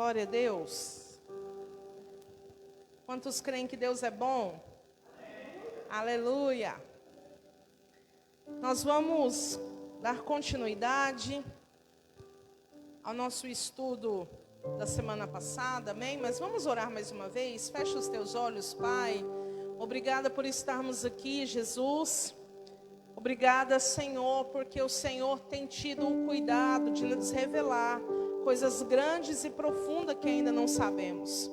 Glória a Deus. Quantos creem que Deus é bom? Aleluia. Nós vamos dar continuidade ao nosso estudo da semana passada, amém? Mas vamos orar mais uma vez. Fecha os teus olhos, Pai. Obrigada por estarmos aqui, Jesus. Obrigada, Senhor, porque o Senhor tem tido o cuidado de nos revelar coisas grandes e profundas que ainda não sabemos.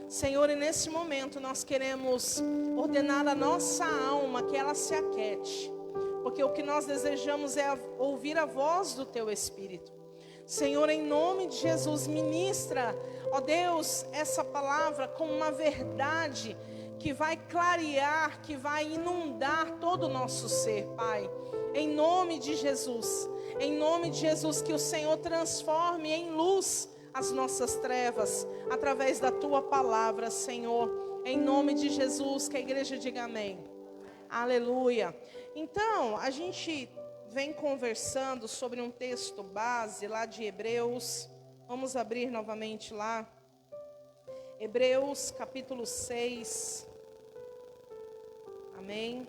Senhor, e nesse momento nós queremos ordenar a nossa alma que ela se aquete, porque o que nós desejamos é ouvir a voz do Teu Espírito. Senhor, em nome de Jesus, ministra, ó Deus, essa palavra com uma verdade que vai clarear, que vai inundar todo o nosso ser, Pai. Em nome de Jesus, que o Senhor transforme em luz as nossas trevas, através da Tua palavra, Senhor. Em nome de Jesus, que a igreja diga amém. Aleluia. Então, a gente vem conversando sobre um texto base lá de Hebreus. Vamos abrir novamente lá. Hebreus capítulo 6. Amém.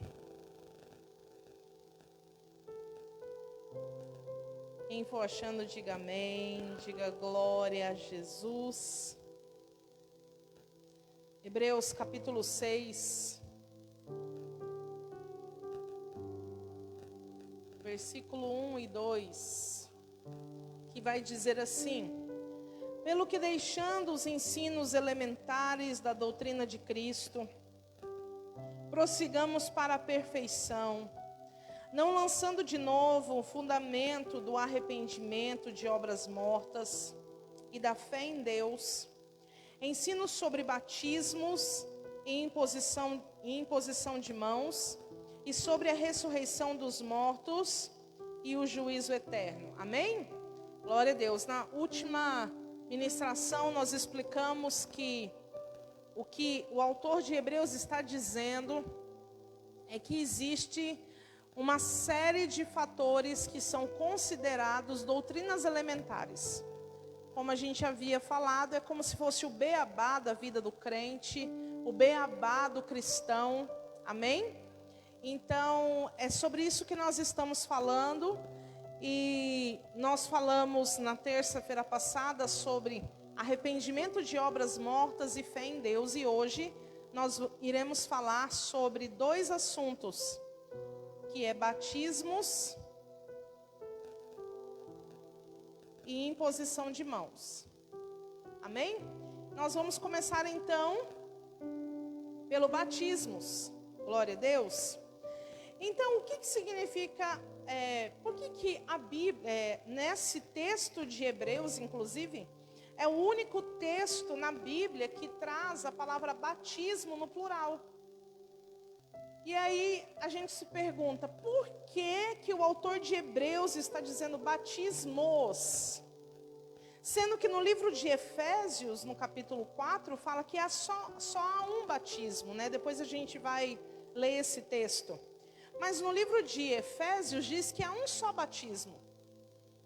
Quem for achando, diga amém. Diga glória a Jesus. Hebreus capítulo 6. Versículo 1 e 2. Que vai dizer assim: pelo que deixando os ensinos elementares da doutrina de Cristo, prossigamos para a perfeição, não lançando de novo o fundamento do arrependimento de obras mortas e da fé em Deus, ensinos sobre batismos e imposição de mãos, e sobre a ressurreição dos mortos e o juízo eterno. Amém? Glória a Deus. Na última ministração nós explicamos que o que o autor de Hebreus está dizendo é que existe uma série de fatores que são considerados doutrinas elementares. Como a gente havia falado, é como se fosse o beabá da vida do crente, o beabá do cristão. Amém? Então, é sobre isso que nós estamos falando. E nós falamos na terça-feira passada sobre arrependimento de obras mortas e fé em Deus. E hoje nós iremos falar sobre dois assuntos, que é batismos e imposição de mãos. Amém? Nós vamos começar então pelo batismos. Glória a Deus. Então, o que significa, por que a Bíblia, nesse texto de Hebreus, inclusive, é o único texto na Bíblia que traz a palavra batismo no plural? E aí a gente se pergunta, por que o autor de Hebreus está dizendo batismos? Sendo que no livro de Efésios, no capítulo 4, fala que só há um batismo, né? Depois a gente vai ler esse texto. Mas no livro de Efésios diz que há um só batismo.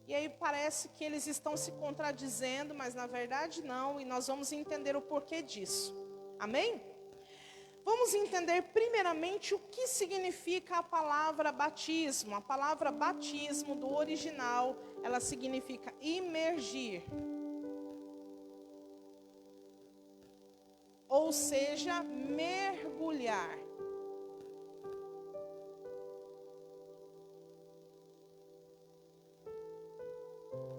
E aí parece que eles estão se contradizendo, mas na verdade não. E nós vamos entender o porquê disso. Amém? Vamos entender primeiramente o que significa a palavra batismo. A palavra batismo do original, ela significa imergir. Ou seja, mergulhar.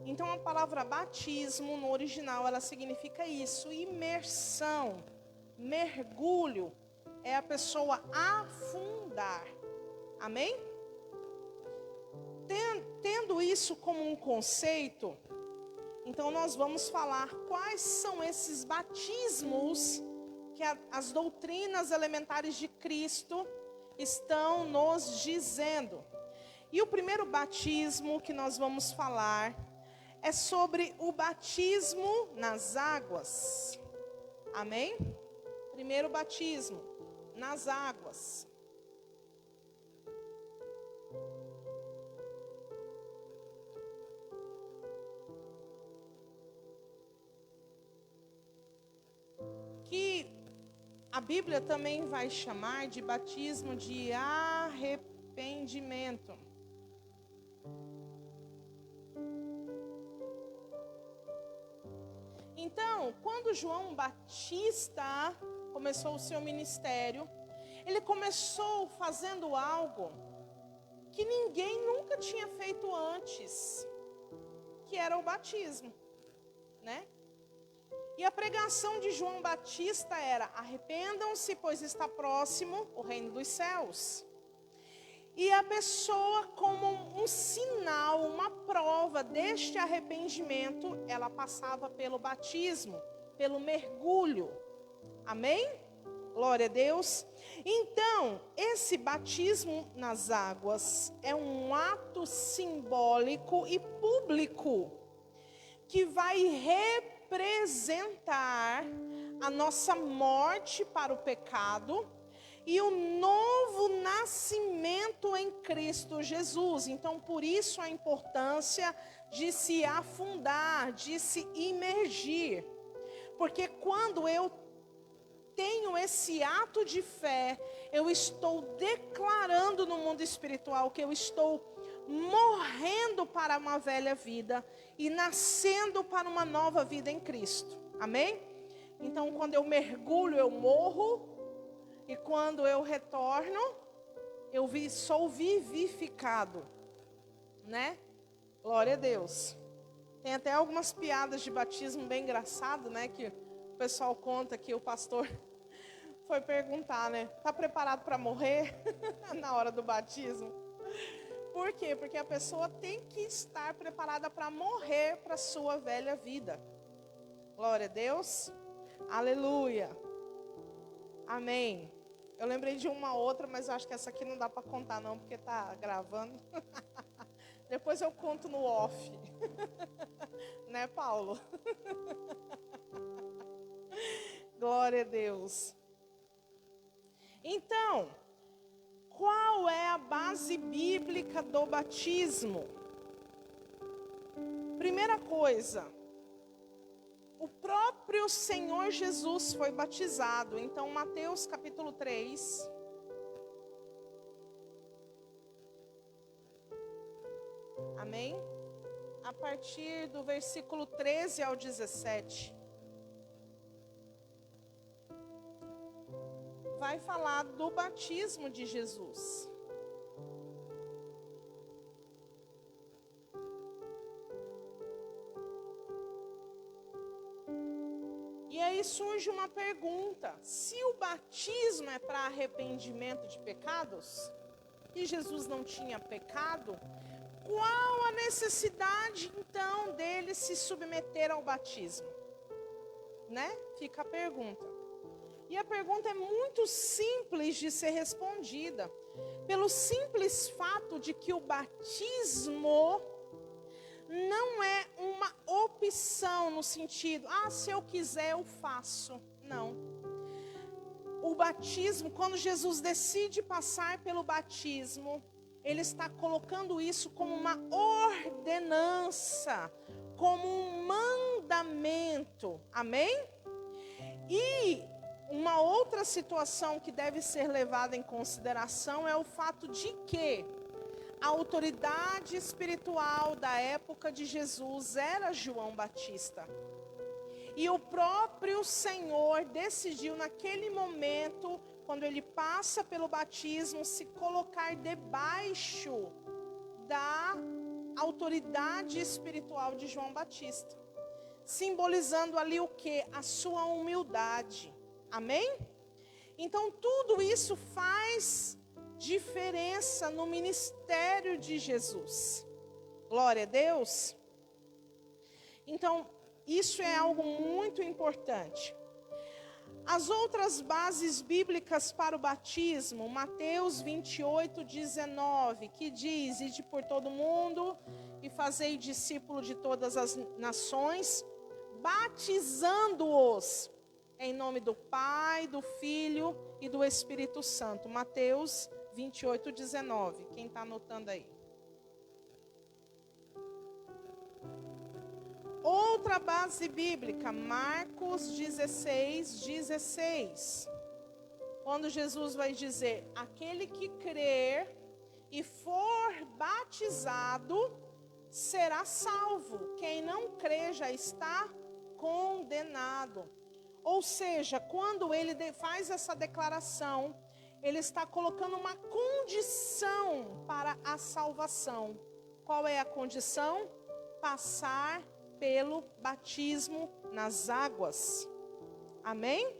Então a palavra batismo no original, ela significa isso, imersão, mergulho, é a pessoa afundar. Amém? Tendo isso como um conceito, então nós vamos falar quais são esses batismos que as doutrinas elementares de Cristo estão nos dizendo. E o primeiro batismo que nós vamos falar é sobre o batismo nas águas. Amém? Primeiro batismo nas águas. A Bíblia também vai chamar de batismo de arrependimento. Então, quando João Batista começou o seu ministério, ele começou fazendo algo que ninguém nunca tinha feito antes, que era o batismo, né? E a pregação de João Batista era: arrependam-se, pois está próximo o reino dos céus. E a pessoa, como um sinal, uma prova deste arrependimento, ela passava pelo batismo, pelo mergulho. Amém? Glória a Deus. Então, esse batismo nas águas é um ato simbólico e público que vai representar a nossa morte para o pecado e o novo nascimento em Cristo Jesus. Então, por isso a importância de se afundar, de se imergir. Porque quando eu tenho esse ato de fé, eu estou declarando no mundo espiritual que eu estou morrendo para uma velha vida e nascendo para uma nova vida em Cristo. Amém? Então, quando eu mergulho, eu morro. E quando eu retorno, sou vivificado, né? Glória a Deus. Tem até algumas piadas de batismo bem engraçado, né? Que o pessoal conta que o pastor foi perguntar, né? Tá preparado para morrer na hora do batismo? Por quê? Porque a pessoa tem que estar preparada para morrer para a sua velha vida. Glória a Deus. Aleluia. Amém. Eu lembrei de uma outra, mas acho que essa aqui não dá para contar não, porque tá gravando. Depois eu conto no off. Né, Paulo? Glória a Deus. Então, qual é a base bíblica do batismo? Primeira coisa, o próprio Senhor Jesus foi batizado. Então, Mateus capítulo 3. Amém? A partir do versículo 13 ao 17. Vai falar do batismo de Jesus. E aí surge uma pergunta: se o batismo é para arrependimento de pecados, e Jesus não tinha pecado, qual a necessidade então dele se submeter ao batismo? Né? Fica a pergunta. E a pergunta é muito simples de ser respondida, pelo simples fato de que o batismo não é uma opção no sentido, se eu quiser eu faço. Não. O batismo, quando Jesus decide passar pelo batismo, ele está colocando isso como uma ordenança, como um mandamento. Amém? E uma outra situação que deve ser levada em consideração é o fato de que a autoridade espiritual da época de Jesus era João Batista. E o próprio Senhor decidiu naquele momento, quando ele passa pelo batismo, se colocar debaixo da autoridade espiritual de João Batista. Simbolizando ali o quê? A sua humildade. Amém? Então tudo isso faz diferença no ministério de Jesus. Glória a Deus. Então, isso é algo muito importante. As outras bases bíblicas para o batismo, Mateus 28, 19, que diz: ide por todo mundo e fazei discípulo de todas as nações, batizando-os em nome do Pai, do Filho e do Espírito Santo. Mateus 28, 19. Quem está anotando aí? Outra base bíblica, Marcos 16, 16. quando Jesus vai dizer: aquele que crer e for batizado será salvo. Quem não crê já está condenado. Ou seja, quando ele faz essa declaração, ele está colocando uma condição para a salvação. Qual é a condição? Passar pelo batismo nas águas. Amém?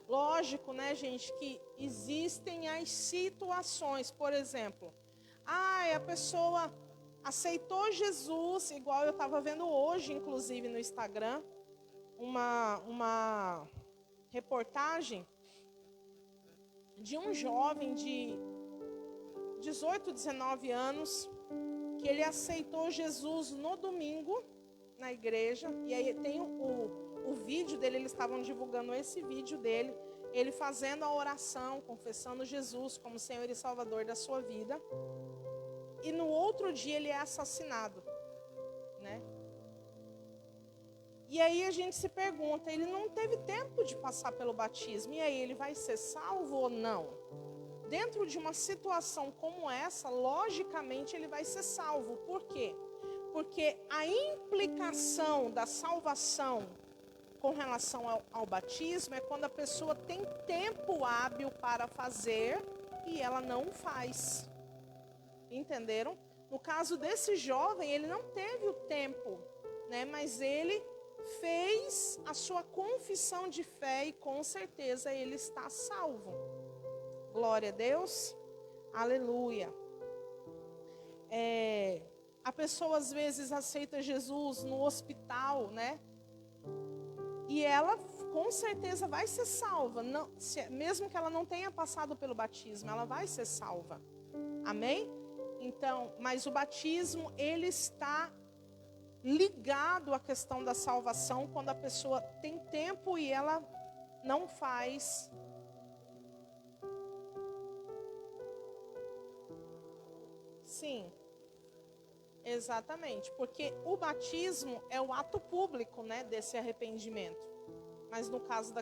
Lógico, né, gente, que existem as situações, por exemplo, a pessoa aceitou Jesus, igual eu estava vendo hoje, inclusive no Instagram, uma reportagem de um jovem de 18, 19 anos, que ele aceitou Jesus no domingo, na igreja, e aí tem o vídeo dele, eles estavam divulgando esse vídeo dele, ele fazendo a oração, confessando Jesus como Senhor e Salvador da sua vida, e no outro dia ele é assassinado, né? E aí a gente se pergunta, ele não teve tempo de passar pelo batismo, e aí ele vai ser salvo ou não? Dentro de uma situação como essa, logicamente ele vai ser salvo. Por quê? Porque a implicação da salvação com relação ao batismo é quando a pessoa tem tempo hábil para fazer e ela não faz. Entenderam? No caso desse jovem, ele não teve o tempo, né? Mas ele fez a sua confissão de fé e com certeza ele está salvo. Glória a Deus. Aleluia. A pessoa às vezes aceita Jesus no hospital, né? E ela com certeza vai ser salva. Não, mesmo que ela não tenha passado pelo batismo, ela vai ser salva. Amém? Então, mas o batismo, ele está ligado à questão da salvação quando a pessoa tem tempo e ela não faz. Sim, exatamente, porque o batismo é o ato público, né, desse arrependimento. Mas no caso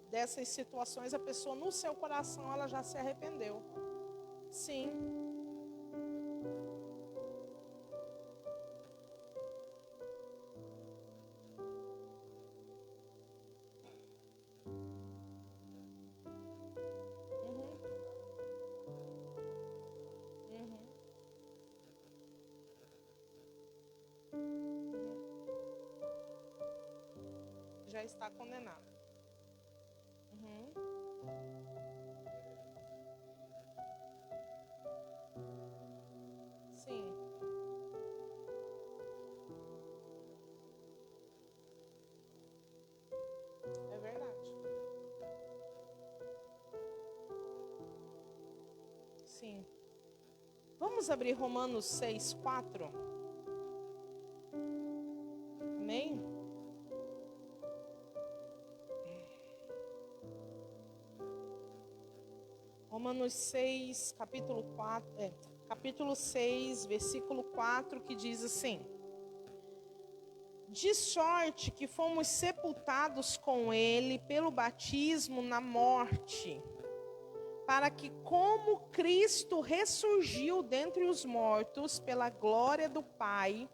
dessas situações, a pessoa no seu coração, ela já se arrependeu. Sim. Já está condenado. Sim. É verdade. Sim. Vamos abrir Romanos 6:4. Amém? Romanos 6, capítulo 6, versículo 4, que diz assim: de sorte que fomos sepultados com ele pelo batismo na morte, para que, como Cristo ressurgiu dentre os mortos pela glória do Pai,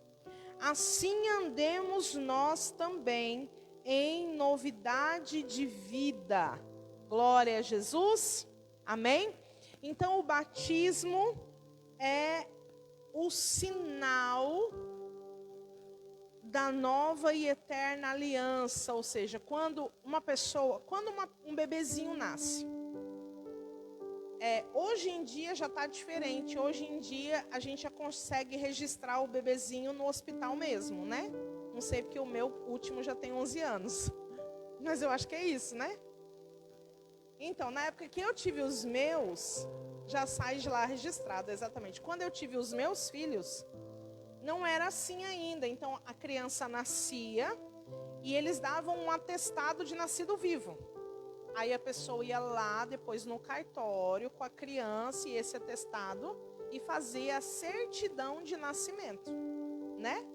assim andemos nós também em novidade de vida. Glória a Jesus. Amém? Então o batismo é o sinal da nova e eterna aliança. Ou seja, quando um bebezinho nasce. Hoje em dia já está diferente. Hoje em dia a gente já consegue registrar o bebezinho no hospital mesmo, né? Não sei porque o meu último já tem 11 anos. Mas eu acho que é isso, né? Então, na época que eu tive os meus, já sai de lá registrado, exatamente. Quando eu tive os meus filhos, não era assim ainda. Então, a criança nascia e eles davam um atestado de nascido vivo. Aí a pessoa ia lá, depois no cartório, com a criança e esse atestado, e fazia a certidão de nascimento, né?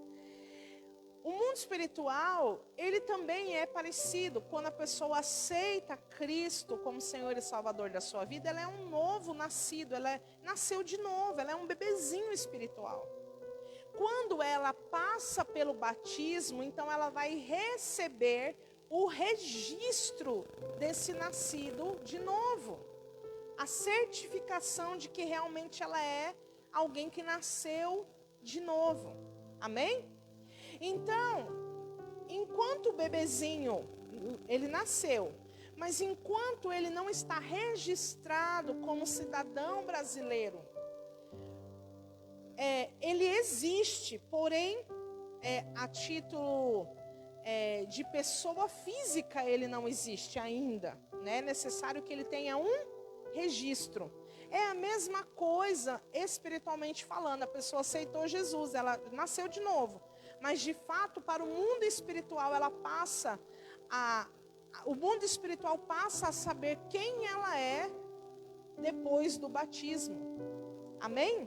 O mundo espiritual, ele também é parecido. Quando a pessoa aceita Cristo como Senhor e Salvador da sua vida, ela é um novo nascido, nasceu de novo, ela é um bebezinho espiritual. Quando ela passa pelo batismo, então ela vai receber o registro desse nascido de novo. A certificação de que realmente ela é alguém que nasceu de novo. Amém? Então, enquanto o bebezinho, ele nasceu, mas enquanto ele não está registrado como cidadão brasileiro, ele existe, porém, a título de pessoa física, ele não existe ainda. É necessário que ele tenha um registro. É a mesma coisa espiritualmente falando. A pessoa aceitou Jesus, ela nasceu de novo. Mas de fato, para o mundo espiritual, o mundo espiritual passa a saber quem ela é depois do batismo. Amém?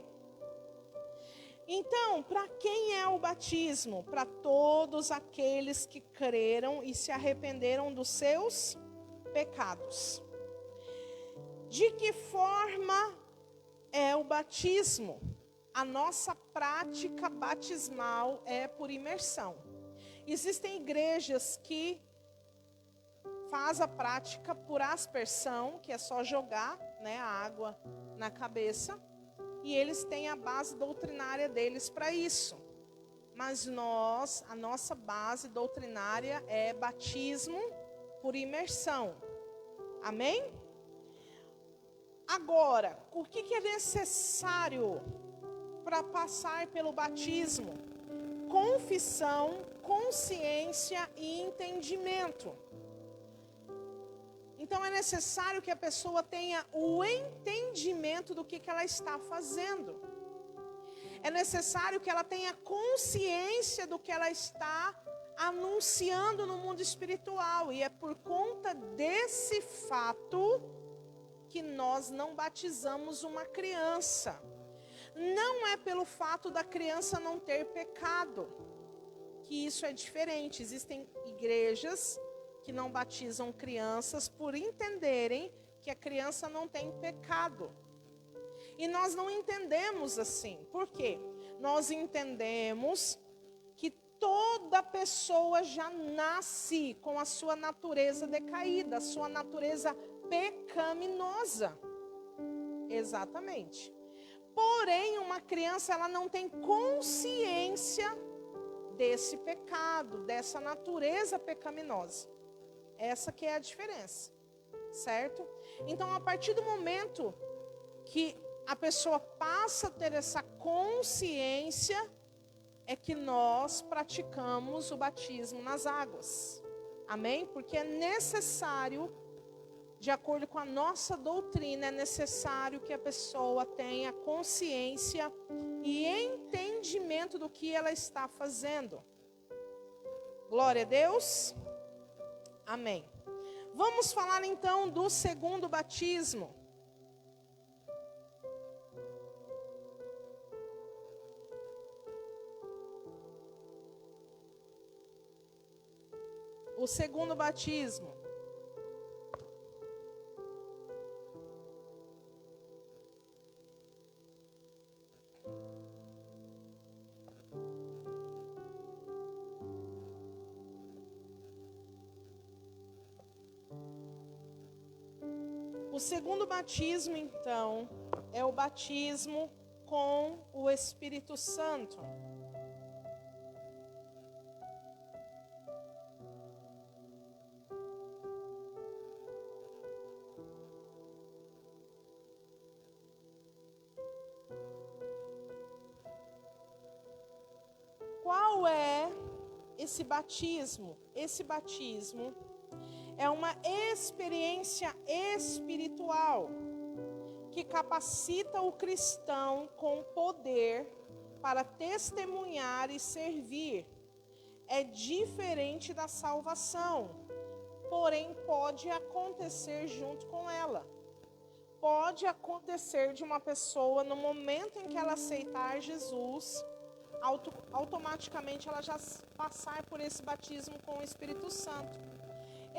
Então, para quem é o batismo? Para todos aqueles que creram e se arrependeram dos seus pecados. De que forma é o batismo? A nossa prática batismal é por imersão. Existem igrejas que fazem a prática por aspersão, que é só jogar, a água na cabeça. E eles têm a base doutrinária deles para isso. Mas a nossa base doutrinária é batismo por imersão. Amém? Agora, o que é necessário para passar pelo batismo? Confissão, consciência e entendimento. Então é necessário que a pessoa tenha o entendimento do que ela está fazendo. É necessário que ela tenha consciência do que ela está anunciando no mundo espiritual. E é por conta desse fato que nós não batizamos uma criança. Não é pelo fato da criança não ter pecado, que isso é diferente. Existem igrejas que não batizam crianças por entenderem que a criança não tem pecado. E nós não entendemos assim. Por quê? Nós entendemos que toda pessoa já nasce com a sua natureza decaída, a sua natureza pecaminosa. Exatamente. Porém, uma criança, ela não tem consciência desse pecado, dessa natureza pecaminosa. Essa que é a diferença, certo? Então, a partir do momento que a pessoa passa a ter essa consciência, é que nós praticamos o batismo nas águas. Amém? Porque é necessário, de acordo com a nossa doutrina, é necessário que a pessoa tenha consciência e entendimento do que ela está fazendo. Glória a Deus. Amém. Vamos falar então do segundo batismo. O segundo batismo. O segundo batismo, então, é o batismo com o Espírito Santo. Qual é esse batismo? Esse batismo é uma experiência espiritual que capacita o cristão com poder para testemunhar e servir. É diferente da salvação, porém pode acontecer junto com ela. Pode acontecer de uma pessoa, no momento em que ela aceitar Jesus, automaticamente ela já passar por esse batismo com o Espírito Santo.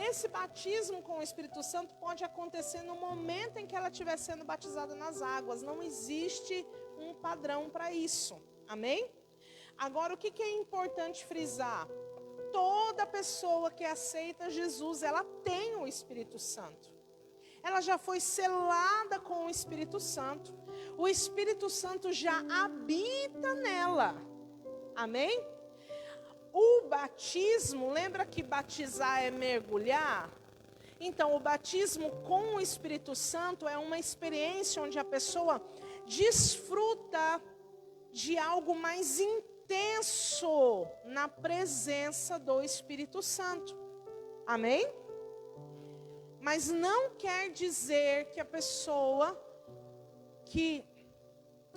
Esse batismo com o Espírito Santo pode acontecer no momento em que ela estiver sendo batizada nas águas. Não existe um padrão para isso. Amém? Agora, o que é importante frisar? Toda pessoa que aceita Jesus, ela tem o Espírito Santo. Ela já foi selada com o Espírito Santo. O Espírito Santo já habita nela. Amém? O batismo, lembra que batizar é mergulhar? Então, o batismo com o Espírito Santo é uma experiência onde a pessoa desfruta de algo mais intenso na presença do Espírito Santo. Amém? Mas não quer dizer que a pessoa que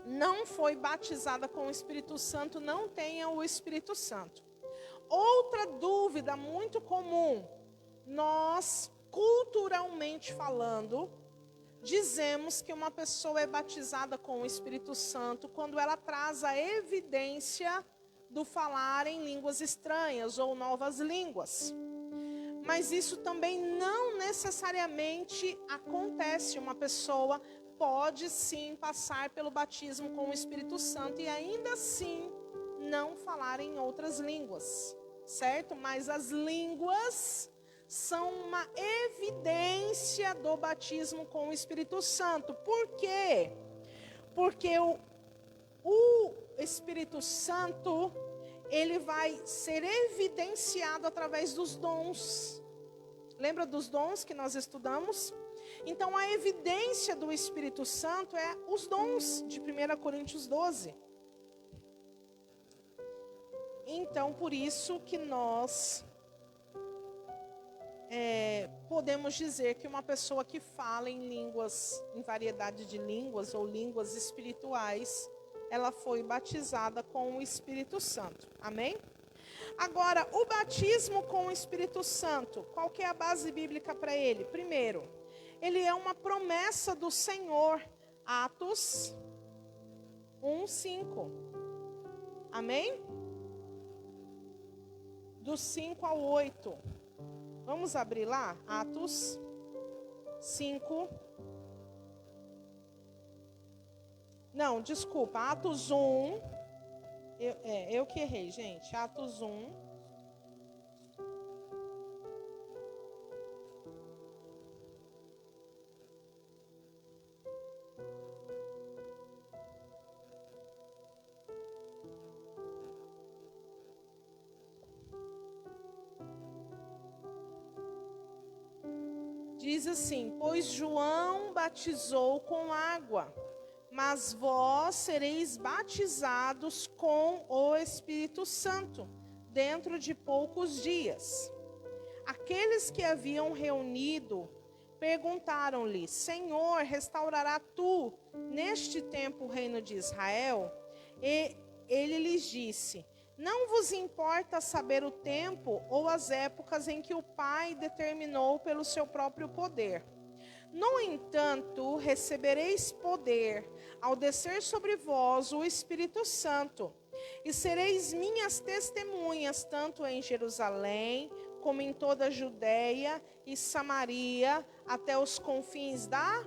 não foi batizada com o Espírito Santo não tenha o Espírito Santo. Outra dúvida muito comum, nós, culturalmente falando, dizemos que uma pessoa é batizada com o Espírito Santo quando ela traz a evidência do falar em línguas estranhas ou novas línguas. Mas isso também não necessariamente acontece. Uma pessoa pode sim passar pelo batismo com o Espírito Santo e ainda assim não falar em outras línguas, certo? Mas as línguas são uma evidência do batismo com o Espírito Santo. Por quê? Porque o Espírito Santo, ele vai ser evidenciado através dos dons. Lembra dos dons que nós estudamos? Então, a evidência do Espírito Santo é os dons de 1 Coríntios 12. Então, por isso que nós podemos dizer que uma pessoa que fala em línguas, em variedade de línguas ou línguas espirituais, ela foi batizada com o Espírito Santo. Amém? Agora, o batismo com o Espírito Santo, qual que é a base bíblica para ele? Primeiro, ele é uma promessa do Senhor. Atos 1:5. Amém? Do 5 ao 8. Vamos abrir lá? Atos 5. Não, desculpa. Atos 1. Eu que errei, gente. Atos 1. Diz assim: pois João batizou com água, mas vós sereis batizados com o Espírito Santo, dentro de poucos dias. Aqueles que haviam reunido perguntaram-lhe: Senhor, restaurará tu neste tempo o reino de Israel? E ele lhes disse: não vos importa saber o tempo ou as épocas em que o Pai determinou pelo seu próprio poder. No entanto, recebereis poder ao descer sobre vós o Espírito Santo, e sereis minhas testemunhas, tanto em Jerusalém, como em toda a Judeia e Samaria, até os confins da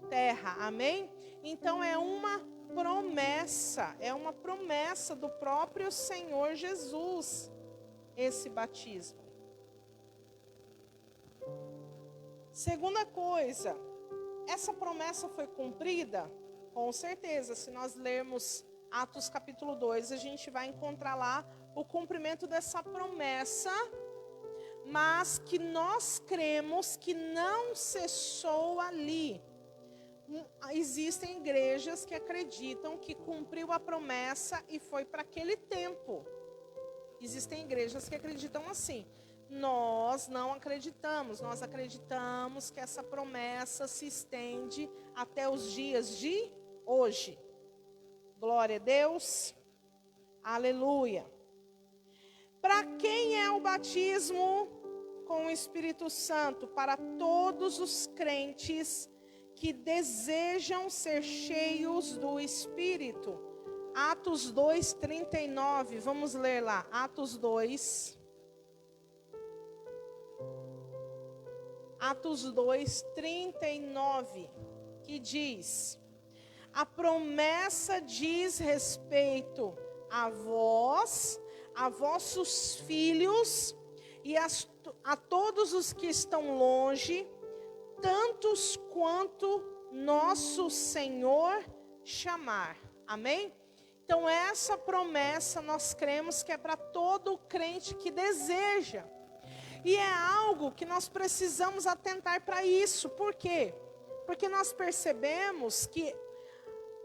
terra. Amém? Então é uma promessa do próprio Senhor Jesus, esse batismo. Segunda coisa, essa promessa foi cumprida? Com certeza, se nós lermos Atos capítulo 2, a gente vai encontrar lá o cumprimento dessa promessa, mas que nós cremos que não cessou ali. Existem igrejas que acreditam que cumpriu a promessa e foi para aquele tempo. Existem igrejas que acreditam assim. Nós não acreditamos. Nós acreditamos que essa promessa se estende até os dias de hoje. Glória a Deus. Aleluia. Para quem é o batismo com o Espírito Santo? Para todos os crentes que desejam ser cheios do Espírito. Atos 2, 39, vamos ler lá, Atos 2. Atos 2, 39, que diz: a promessa diz respeito a vós, a vossos filhos e a todos os que estão longe, tantos quanto nosso Senhor chamar. Amém? Então essa promessa nós cremos que é para todo crente que deseja. E é algo que nós precisamos atentar para isso. Por quê? Porque nós percebemos que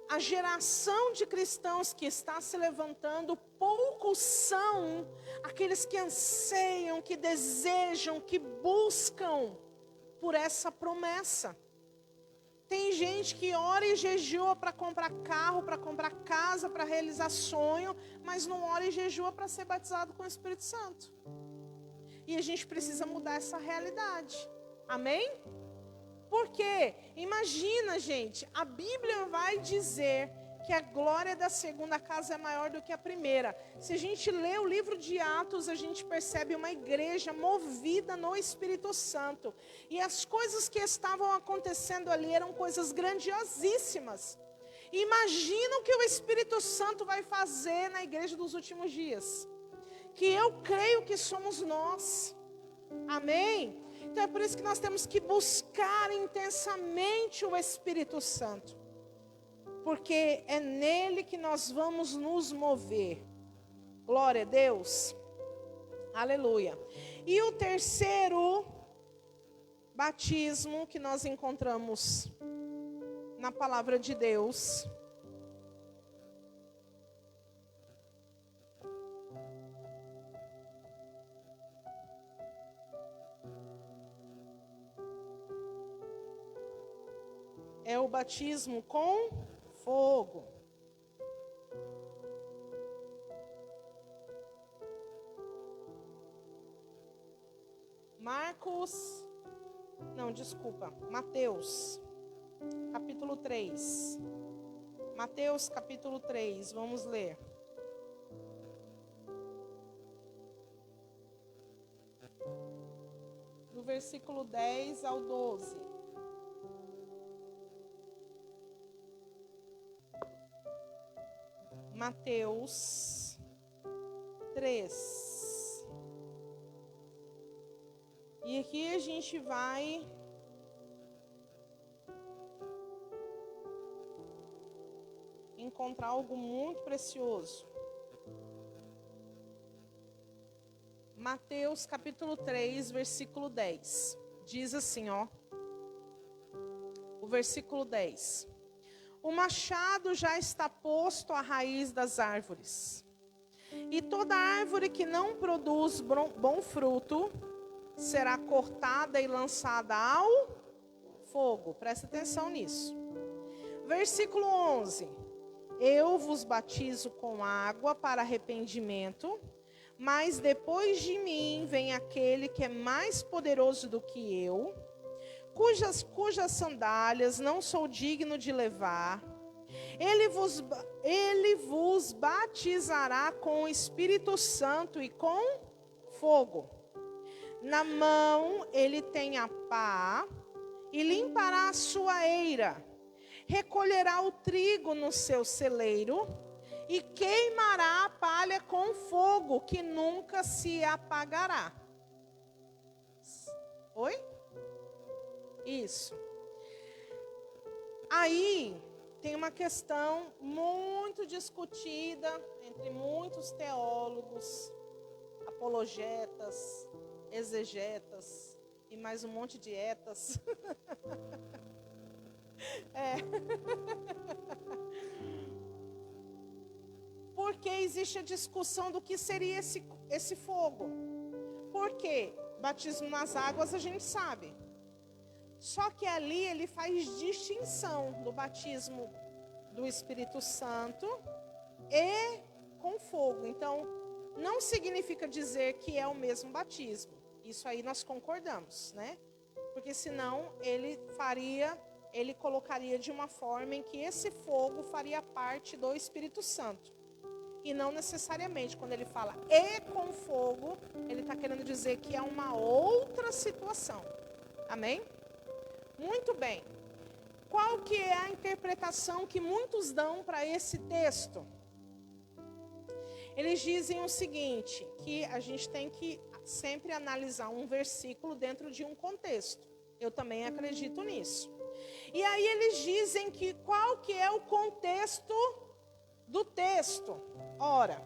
a geração de cristãos que está se levantando, poucos são aqueles que anseiam, que desejam, que buscam por essa promessa. Tem gente que ora e jejua para comprar carro, para comprar casa, para realizar sonho, mas não ora e jejua para ser batizado com o Espírito Santo. E a gente precisa mudar essa realidade. Amém? Porque, imagina, gente, a Bíblia vai dizer que a glória da segunda casa é maior do que a primeira. Se a gente lê o livro de Atos, a gente percebe uma igreja movida no Espírito Santo. E as coisas que estavam acontecendo ali eram coisas grandiosíssimas. Imagina o que o Espírito Santo vai fazer na igreja dos últimos dias. Que eu creio que somos nós. Amém? Então é por isso que nós temos que buscar intensamente o Espírito Santo. Porque é nele que nós vamos nos mover. Glória a Deus. Aleluia. E o terceiro batismo que nós encontramos na palavra de Deus é o batismo com fogo. Mateus, capítulo 3. Mateus, capítulo 3, vamos ler. Do versículo 10 ao 12. Mateus 3. E aqui a gente vai encontrar algo muito precioso. Mateus capítulo 3, versículo 10. Diz assim, ó. O versículo 10. O machado já está posto à raiz das árvores. E toda árvore que não produz bom fruto será cortada e lançada ao fogo. Presta atenção nisso. Versículo 11. Eu vos batizo com água para arrependimento, mas depois de mim vem aquele que é mais poderoso do que eu, cujas sandálias não sou digno de levar. Ele vos batizará com o Espírito Santo e com fogo. Na mão ele tem a pá e limpará a sua eira. Recolherá o trigo no seu celeiro e queimará a palha com fogo que nunca se apagará. Oi? Isso. Aí tem uma questão muito discutida entre muitos teólogos, apologetas, exegetas e mais um monte de etas. Porque existe a discussão do que seria esse fogo. Porque batismo nas águas a gente sabe. Só que ali ele faz distinção do batismo do Espírito Santo e com fogo. Então, não significa dizer que é o mesmo batismo. Isso aí nós concordamos, né? Porque senão ele faria ele colocaria de uma forma em que esse fogo faria parte do Espírito Santo. E não necessariamente, quando ele fala e com fogo, ele está querendo dizer que é uma outra situação. Amém? Muito bem. Qual que é a interpretação que muitos dão para esse texto? Eles dizem o seguinte, que a gente tem que sempre analisar um versículo dentro de um contexto. Eu também acredito nisso. E aí eles dizem que qual que é o contexto do texto? Ora,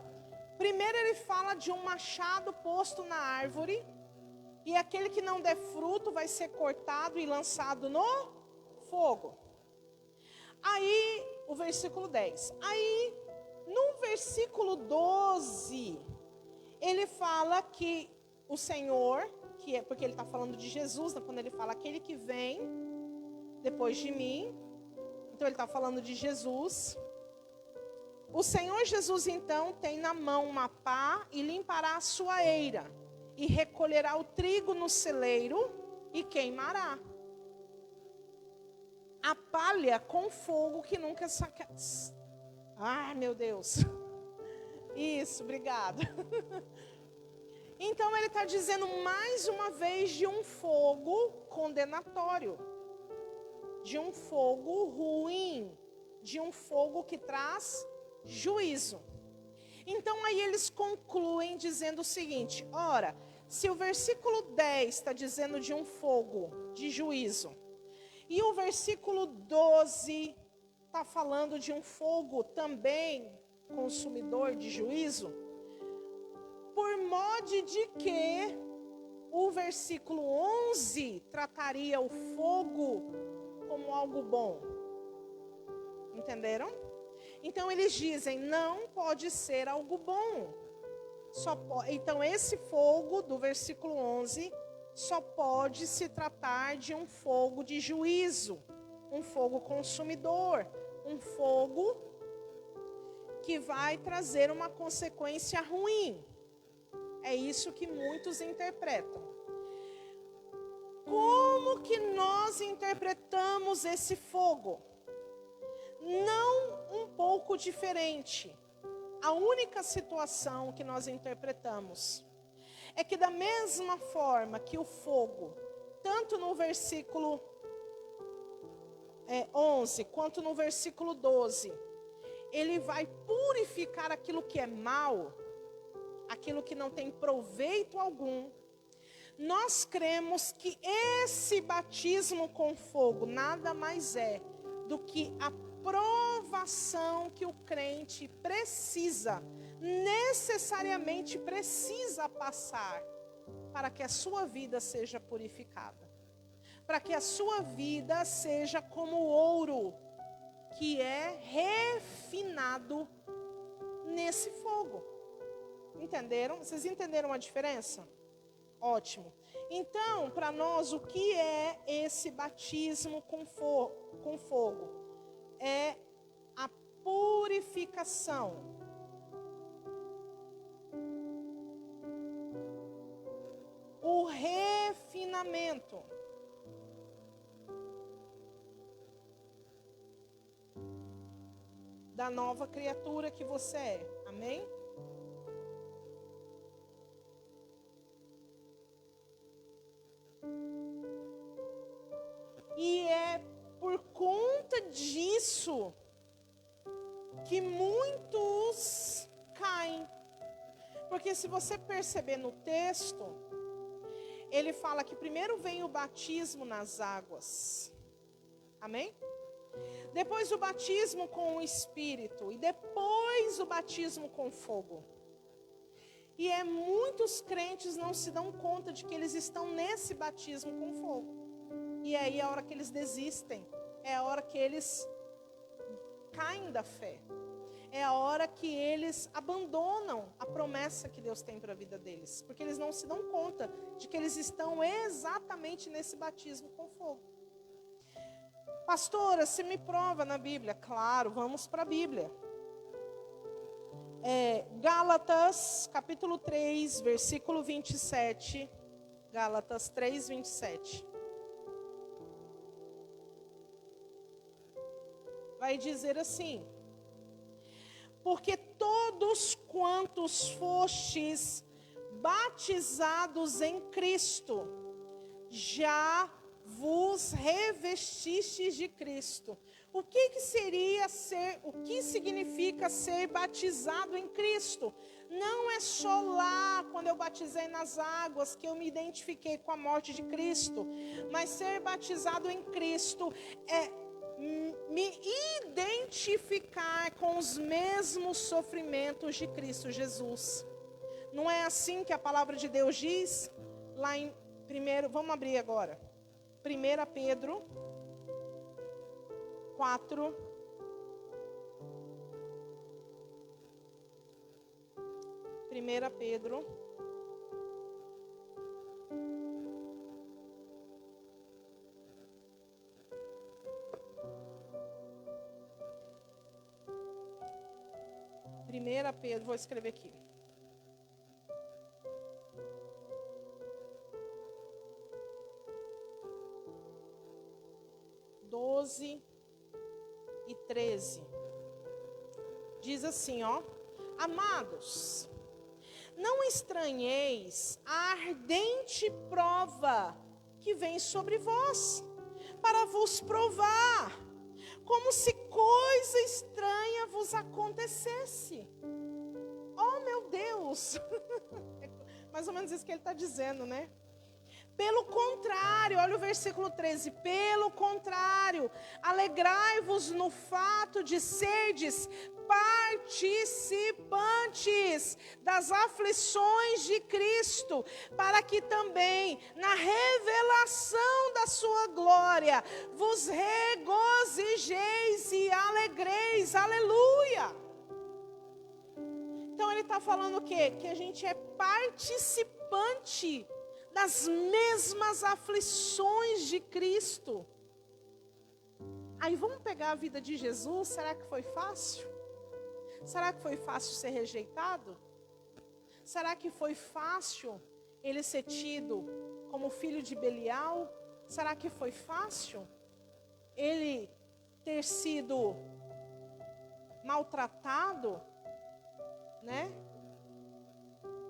primeiro ele fala de um machado posto na árvore, e aquele que não der fruto vai ser cortado e lançado no fogo. Aí, o versículo 10. Aí, no versículo 12, ele fala que o Senhor, que é, porque ele está falando de Jesus, né, quando ele fala aquele que vem depois de mim, então ele está falando de Jesus. O Senhor Jesus, então, tem na mão uma pá e limpará a sua eira, e recolherá o trigo no celeiro e queimará a palha com fogo que nunca saca... Ai, meu Deus. Isso, obrigada. Então ele está dizendo mais uma vez de um fogo condenatório, de um fogo ruim, de um fogo que traz juízo. Então aí eles concluem dizendo o seguinte: ora, se o versículo 10 está dizendo de um fogo de juízo, e o versículo 12 está falando de um fogo também consumidor de juízo, por modo de que o versículo 11 trataria o fogo como algo bom. Entenderam? Então eles dizem, não pode ser algo bom. Então esse fogo do versículo 11 só pode se tratar de um fogo de juízo, um fogo consumidor, um fogo que vai trazer uma consequência ruim. É isso que muitos interpretam. Como que nós interpretamos esse fogo? Não um pouco diferente. A única situação que nós interpretamos é que da mesma forma que o fogo, tanto no versículo 11, quanto no versículo 12, ele vai purificar aquilo que é mal, aquilo que não tem proveito algum. Nós cremos que esse batismo com fogo nada mais é do que a provação que o crente precisa, necessariamente precisa passar, para que a sua vida seja purificada, para que a sua vida seja como o ouro, que é refinado nesse fogo. Entenderam? Vocês entenderam a diferença? Ótimo. Então, para nós, o que é esse batismo com fogo? É a purificação. O refinamento. Da nova criatura que você é. Amém? E é por conta disso que muitos caem. Porque se você perceber no texto, ele fala que primeiro vem o batismo nas águas. Amém? Depois o batismo com o Espírito. E depois o batismo com fogo. E muitos crentes não se dão conta de que eles estão nesse batismo com fogo. E aí é a hora que eles desistem. É a hora que eles caem da fé. É a hora que eles abandonam a promessa que Deus tem para a vida deles. Porque eles não se dão conta de que eles estão exatamente nesse batismo com fogo. Pastora, você me prova na Bíblia? Claro, vamos para a Bíblia. Gálatas, capítulo 3, versículo 27. Gálatas 3, 27. vai dizer assim: porque todos quantos fostes batizados em Cristo, já vos revestistes de Cristo. O que significa ser batizado em Cristo? Não é só lá, quando eu batizei nas águas, que eu me identifiquei com a morte de Cristo. Mas ser batizado em Cristo é me identificar com os mesmos sofrimentos de Cristo Jesus. Não é assim que a palavra de Deus diz? Lá em primeiro, vamos abrir agora. 1 Pedro 4. 1 Pedro 1 Pedro, vou escrever aqui. E 13. Diz assim, ó: amados, não estranheis a ardente prova que vem sobre vós, para vos provar, como se coisa estranha vos acontecesse. Oh, meu Deus! É mais ou menos isso que ele está dizendo, né? Pelo contrário, olha o versículo 13. Pelo contrário, alegrai-vos no fato de serdes participantes das aflições de Cristo, para que também na revelação da sua glória vos regozijeis e alegreis. Aleluia! Então ele está falando o quê? Que a gente é participante das mesmas aflições de Cristo. Aí vamos pegar a vida de Jesus, será que foi fácil? Será que foi fácil ser rejeitado? Será que foi fácil ele ser tido como filho de Belial? Será que foi fácil ele ter sido maltratado? Né?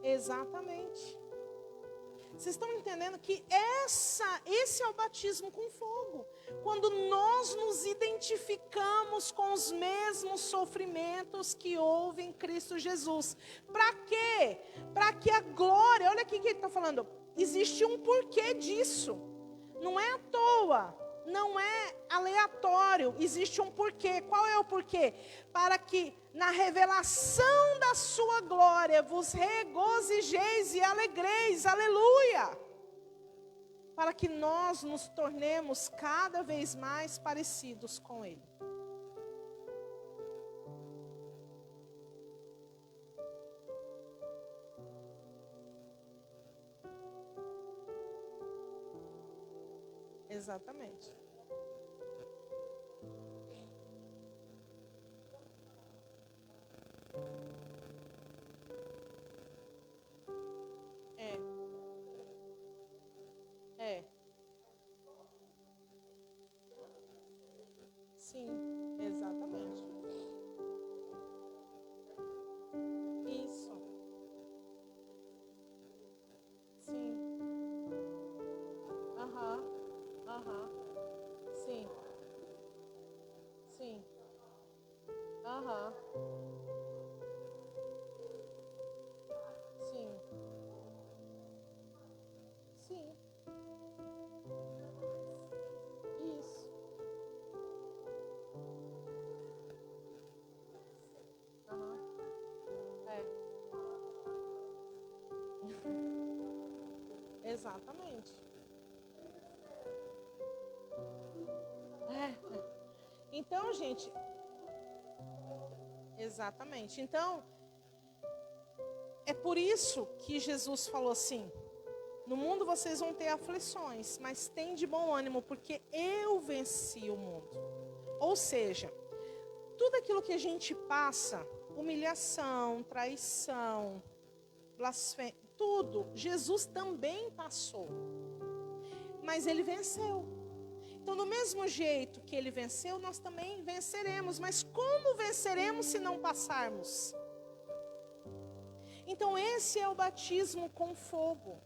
Exatamente. Vocês estão entendendo que esse é o batismo com fogo. Quando nós nos identificamos com os mesmos sofrimentos que houve em Cristo Jesus. Para quê? Para que a glória, olha aqui que ele está falando, existe um porquê disso. Não é à toa, não é aleatório, existe um porquê. Qual é o porquê? Para que na revelação da sua glória vos regozijeis e alegreis, aleluia! Para que nós nos tornemos cada vez mais parecidos com Ele. Exatamente. Sim, exatamente. Isso. Sim. Aham. Aham. Sim. Sim. Aham. Sim. Sim. Isso. Aham. Exatamente. Então, gente, exatamente. Então, é por isso que Jesus falou assim: no mundo vocês vão ter aflições, mas tem de bom ânimo, porque eu venci o mundo. Ou seja, tudo aquilo que a gente passa, humilhação, traição, blasfêmia, tudo, Jesus também passou. Mas ele venceu. Então, do mesmo jeito que ele venceu, nós também venceremos. Mas como venceremos se não passarmos? Então, esse é o batismo com fogo.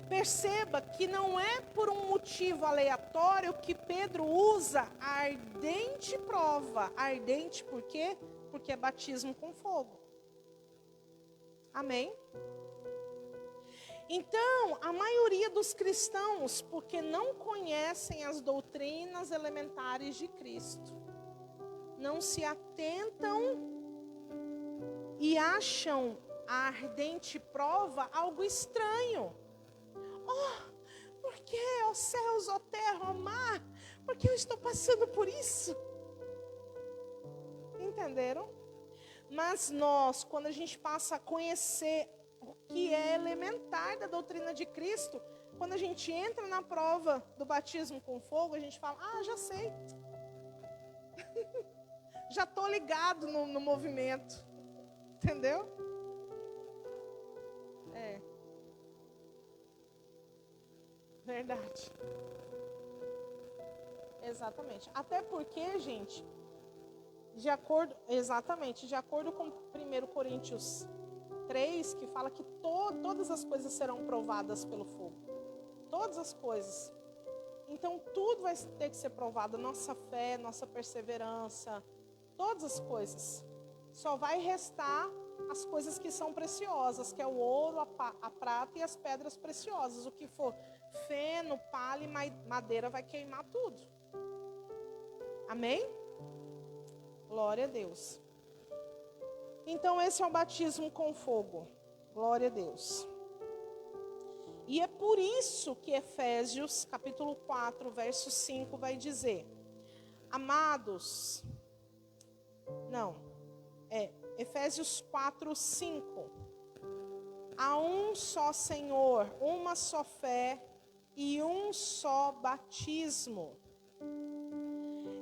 Perceba que não é por um motivo aleatório que Pedro usa a ardente prova. Ardente por quê? Porque é batismo com fogo. Amém? Então, a maioria dos cristãos, porque não conhecem as doutrinas elementares de Cristo, não se atentam e acham a ardente prova algo estranho. Oh, por que, ó céus, ó terra, ó mar? Por que eu estou passando por isso? Entenderam? Mas nós, quando a gente passa a conhecer o que é elementar da doutrina de Cristo, quando a gente entra na prova do batismo com fogo, a gente fala, já sei. Já estou ligado no movimento. Entendeu? Verdade. Exatamente. Até porque, gente, de acordo com 1 Coríntios 3, que fala que todas as coisas serão provadas pelo fogo. Todas as coisas. Então, tudo vai ter que ser provado. Nossa fé, nossa perseverança, todas as coisas. Só vai restar as coisas que são preciosas, que é o ouro, a prata e as pedras preciosas. O que for feno, palha e madeira vai queimar tudo. Amém? Glória a Deus. Então esse é o batismo com fogo. Glória a Deus. E é por isso que Efésios capítulo 4, verso 5 vai dizer: amados, Efésios 4, 5. Há um só Senhor, uma só fé e um só batismo.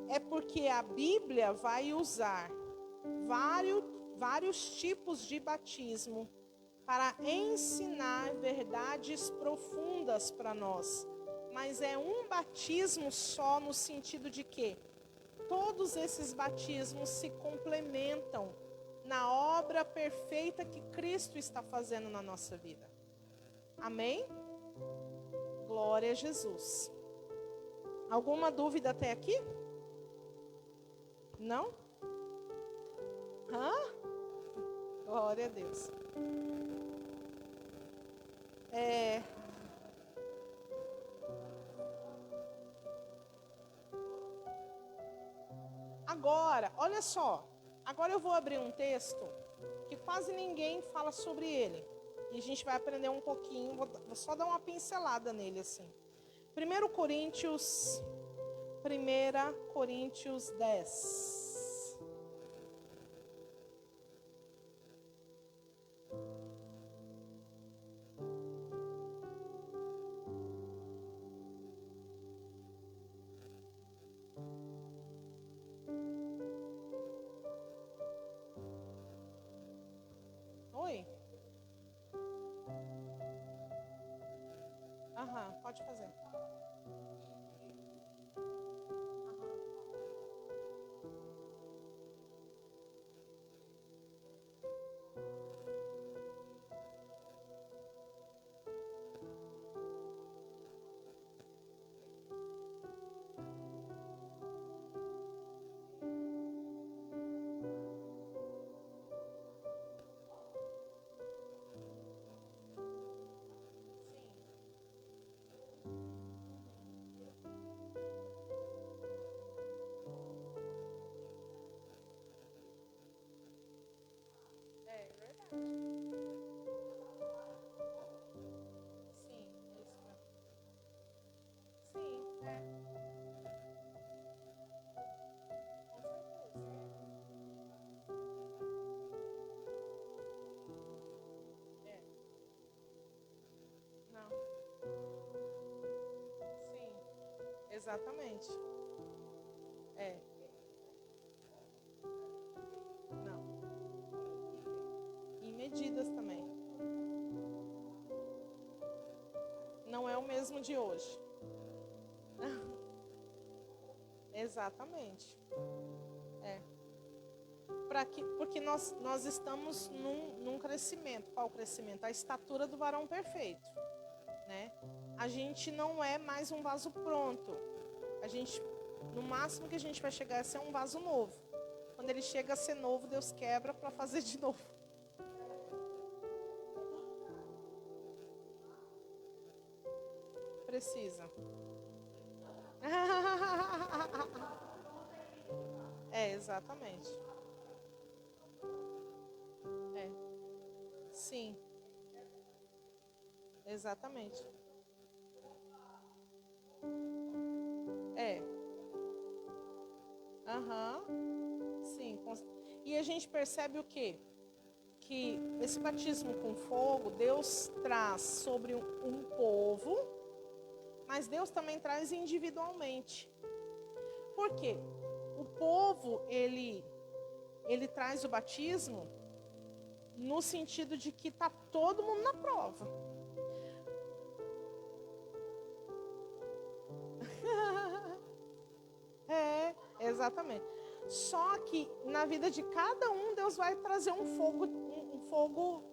É porque a Bíblia vai usar vários tipos de batismo para ensinar verdades profundas para nós. Mas é um batismo só no sentido de que todos esses batismos se complementam na obra perfeita que Cristo está fazendo na nossa vida. Amém? Glória a Jesus. Alguma dúvida até aqui? Não? Glória a Deus. Agora, olha só. Agora eu vou abrir um texto que quase ninguém fala sobre ele. E a gente vai aprender um pouquinho, vou só dar uma pincelada nele assim. 1 Coríntios 10. Oi? Pode fazer. Exatamente. Não. E medidas também. Não é o mesmo de hoje. Exatamente. Porque nós estamos num crescimento. Qual o crescimento? A estatura do varão perfeito, né? A gente não é mais um vaso pronto. No máximo que a gente vai chegar a ser um vaso novo. Quando ele chega a ser novo, Deus quebra para fazer de novo. Precisa. Exatamente. Sim. Exatamente. Sim. E a gente percebe o quê? Que esse batismo com fogo, Deus traz sobre um povo, mas Deus também traz individualmente. Por quê? O povo, ele traz o batismo no sentido de que está todo mundo na prova. Exatamente. Só que na vida de cada um, Deus vai trazer um fogo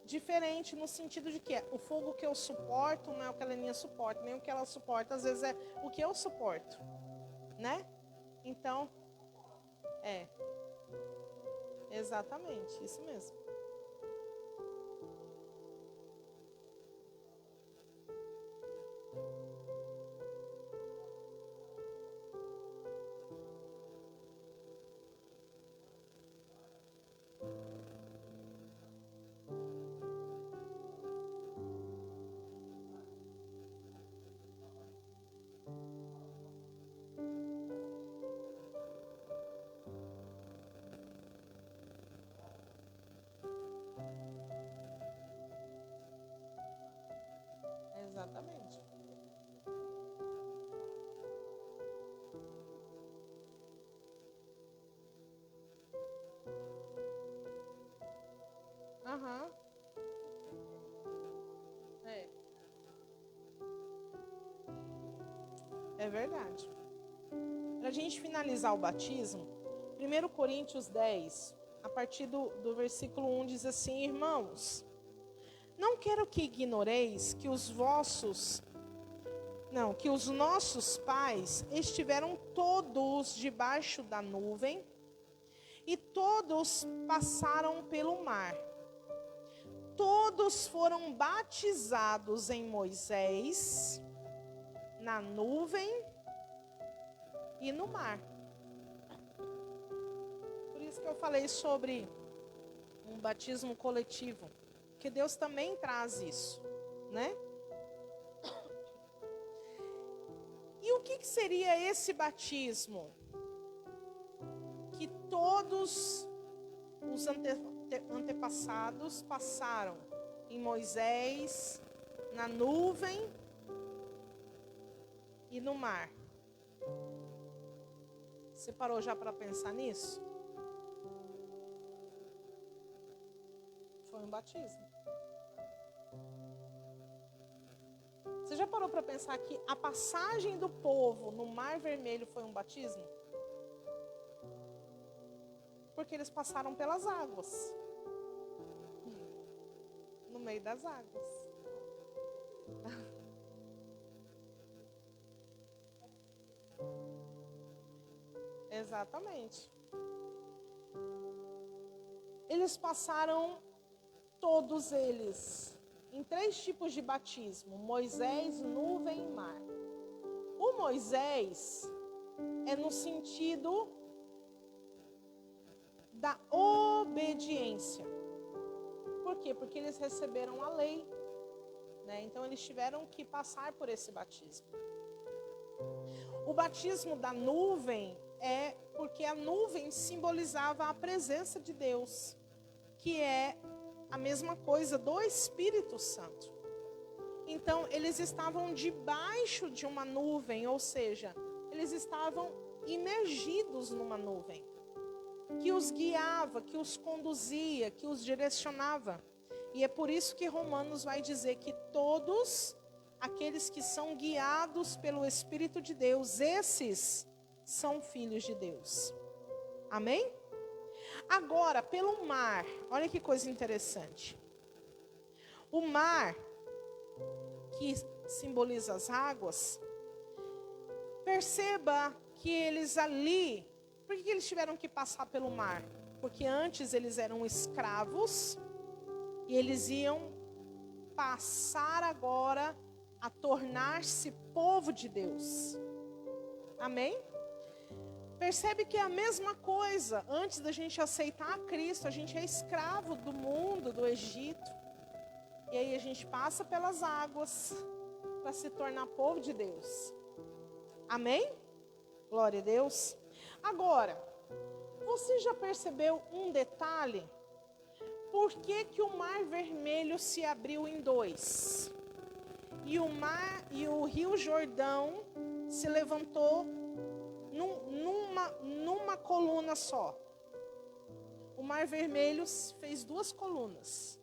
diferente, no sentido de que o fogo que eu suporto não é o que a Leninha suporta, nem o que ela suporta, às vezes é o que eu suporto, né? Então, exatamente, isso mesmo. Exatamente. É verdade. Para a gente finalizar o batismo, 1 Coríntios 10, a partir do versículo 1 diz assim: irmãos, não quero que ignoreis que os nossos pais estiveram todos debaixo da nuvem e todos passaram pelo mar. Todos foram batizados em Moisés, na nuvem e no mar. Por isso que eu falei sobre um batismo coletivo, que Deus também traz isso, né? E o que seria esse batismo? Que todos os antepassados passaram em Moisés, na nuvem e no mar. Você parou já para pensar nisso? Foi um batismo. Você já parou para pensar que a passagem do povo no Mar Vermelho foi um batismo? Porque eles passaram pelas águas. No meio das águas. Exatamente. Eles passaram, todos eles, em 3 tipos de batismo: Moisés, nuvem e mar. O Moisés é no sentido da obediência. Por quê? Porque eles receberam a lei, né? Então eles tiveram que passar por esse batismo. O batismo da nuvem é porque a nuvem simbolizava a presença de Deus, que é a mesma coisa do Espírito Santo. Então, eles estavam debaixo de uma nuvem, ou seja, eles estavam imergidos numa nuvem, que os guiava, que os conduzia, que os direcionava. E é por isso que Romanos vai dizer que todos aqueles que são guiados pelo Espírito de Deus, esses são filhos de Deus. Amém? Agora, pelo mar, olha que coisa interessante. O mar, que simboliza as águas, perceba que eles ali, por que eles tiveram que passar pelo mar? Porque antes eles eram escravos e eles iam passar agora a tornar-se povo de Deus. Amém? Percebe que é a mesma coisa. Antes da gente aceitar a Cristo, a gente é escravo do mundo, do Egito. E aí a gente passa pelas águas para se tornar povo de Deus. Amém? Glória a Deus. Agora, você já percebeu um detalhe? Por que que o Mar Vermelho se abriu em dois? E o Rio Jordão se levantou numa coluna só. O Mar Vermelho fez duas colunas.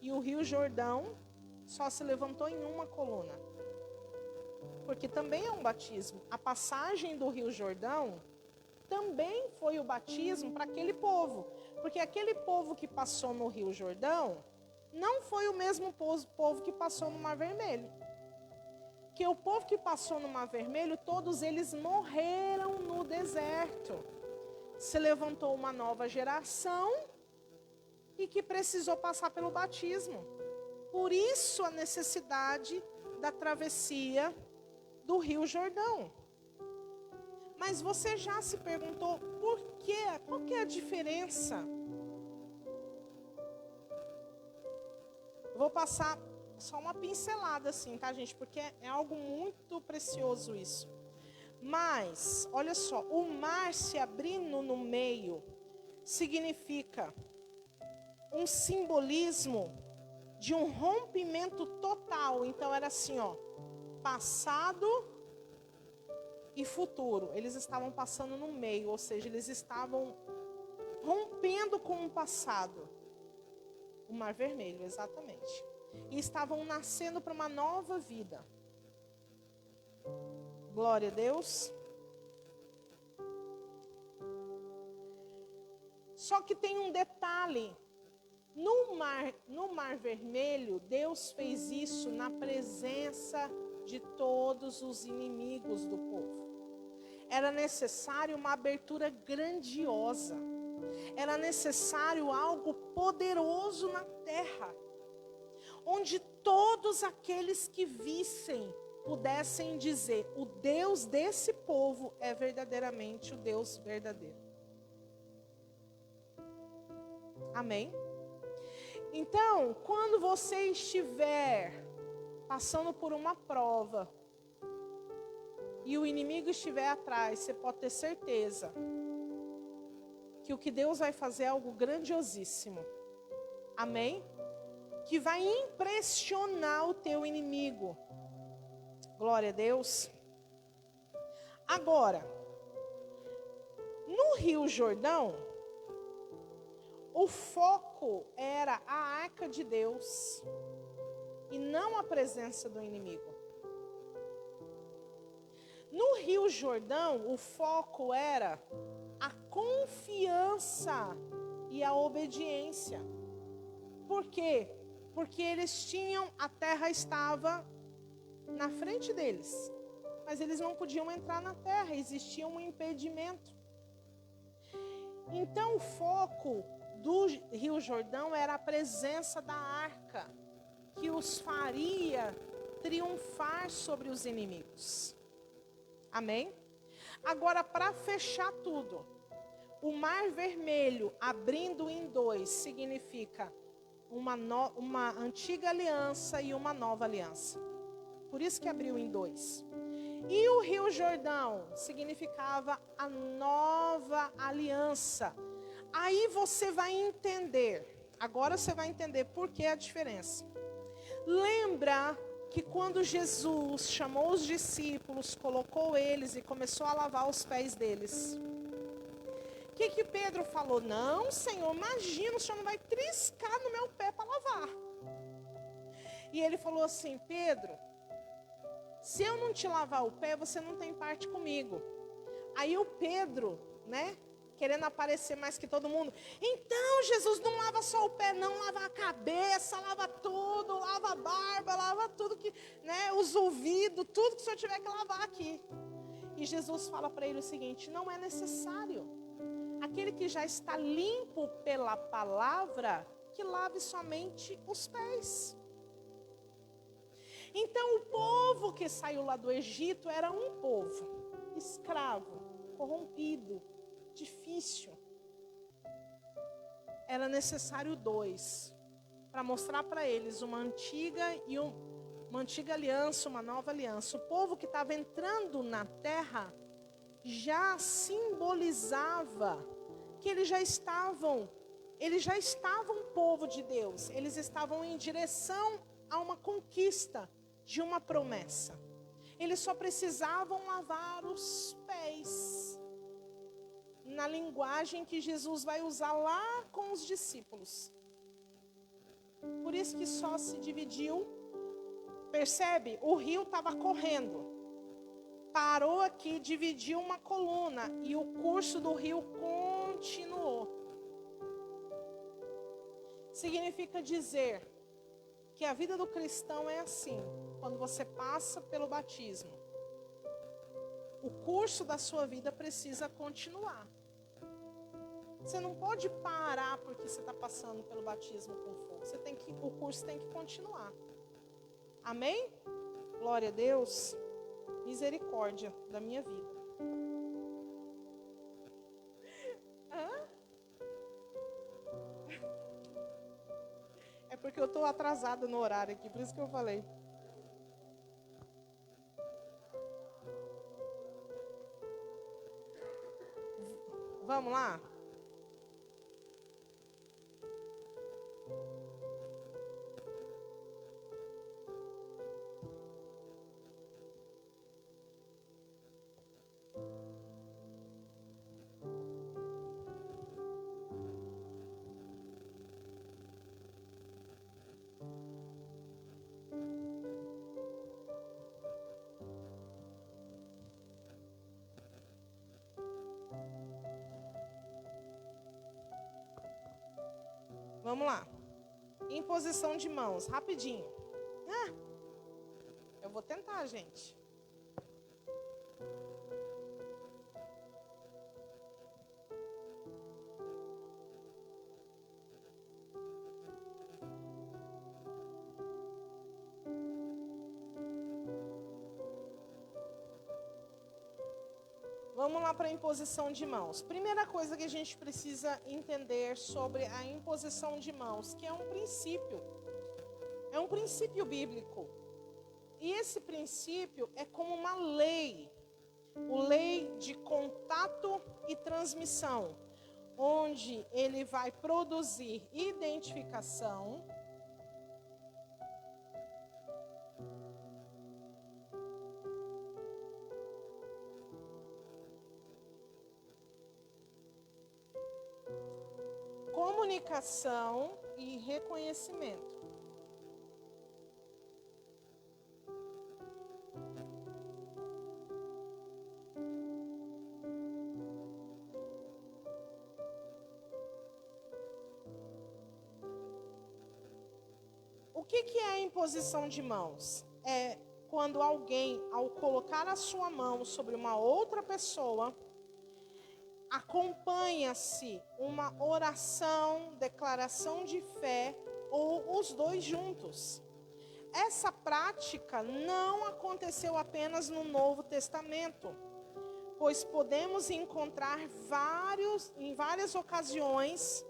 E o Rio Jordão só se levantou em uma coluna. Porque também é um batismo. A passagem do Rio Jordão também foi o batismo para aquele povo. Porque aquele povo que passou no Rio Jordão não foi o mesmo povo que passou no Mar Vermelho. Que o povo que passou no Mar Vermelho, todos eles morreram no deserto. Se levantou uma nova geração e que precisou passar pelo batismo. Por isso a necessidade da travessia do Rio Jordão. Mas você já se perguntou por quê? Qual que é a diferença? Vou passar só uma pincelada assim, tá, gente? Porque é algo muito precioso isso. Mas, olha só, o mar se abrindo no meio significa um simbolismo de um rompimento total. Então era assim, ó, passado e futuro. Eles estavam passando no meio, ou seja, eles estavam rompendo com o passado. O Mar Vermelho, exatamente. E estavam nascendo para uma nova vida. Glória a Deus. Só que tem um detalhe. No mar Vermelho, Deus fez isso na presença de todos os inimigos do povo. Era necessário uma abertura grandiosa. Era necessário algo poderoso na terra, onde todos aqueles que vissem pudessem dizer: o Deus desse povo é verdadeiramente o Deus verdadeiro. Amém? Então, quando você estiver passando por uma prova e o inimigo estiver atrás, você pode ter certeza que o que Deus vai fazer é algo grandiosíssimo. Amém? Que vai impressionar o teu inimigo. Glória a Deus. Agora, no Rio Jordão, o foco era a arca de Deus e não a presença do inimigo. No Rio Jordão, o foco era a confiança e a obediência. Por quê? Porque eles tinham, a terra estava na frente deles, mas eles não podiam entrar na terra, existia um impedimento. Então o foco do Rio Jordão era a presença da arca, que os faria triunfar sobre os inimigos. Amém? Agora, para fechar tudo, o Mar Vermelho abrindo em dois significa uma antiga aliança e uma nova aliança. Por isso que abriu em dois. E o Rio Jordão significava a nova aliança. Aí você vai entender, agora você vai entender por que a diferença. Lembra que quando Jesus chamou os discípulos, colocou eles e começou a lavar os pés deles, o que Pedro falou? Não, Senhor, imagina, o Senhor não vai triscar no meu pé para lavar. E ele falou assim: Pedro, se eu não te lavar o pé, você não tem parte comigo. Aí o Pedro, né? Querendo aparecer mais que todo mundo. Então, Jesus, não lava só o pé, não. Lava a cabeça, lava tudo. Lava a barba, lava tudo que, né? Os ouvidos, tudo que o Senhor tiver que lavar aqui. E Jesus fala para ele o seguinte: não é necessário. Aquele que já está limpo pela palavra, que lave somente os pés. Então, o povo que saiu lá do Egito era um povo escravo, corrompido, difícil. Era necessário dois, para mostrar para eles uma antiga aliança, uma nova aliança. O povo que estava entrando na terra já simbolizava que eles já estavam povo de Deus. Eles estavam em direção a uma conquista de uma promessa. Eles só precisavam lavar os pés, na linguagem que Jesus vai usar lá com os discípulos. Por isso que só se dividiu. Percebe? O rio estava correndo. Parou aqui, dividiu uma coluna e o curso do rio continuou. Significa dizer que a vida do cristão é assim. Quando você passa pelo batismo, o curso da sua vida precisa continuar. Você não pode parar porque você está passando pelo batismo com fogo. O curso tem que continuar. Amém? Glória a Deus. Misericórdia da minha vida. É porque eu estou atrasada no horário aqui, por isso que eu falei. Vamos lá? Vamos lá. Imposição de mãos, rapidinho. Eu vou tentar, gente. Vamos lá para a imposição de mãos. Primeira coisa que a gente precisa entender sobre a imposição de mãos, que é um princípio bíblico. E esse princípio é como uma lei, lei de contato e transmissão, onde ele vai produzir identificação, comunicação e reconhecimento. O que é a imposição de mãos? É quando alguém, ao colocar a sua mão sobre uma outra pessoa, acompanha-se uma oração, declaração de fé, ou os dois juntos. Essa prática não aconteceu apenas no Novo Testamento, pois podemos encontrar em várias ocasiões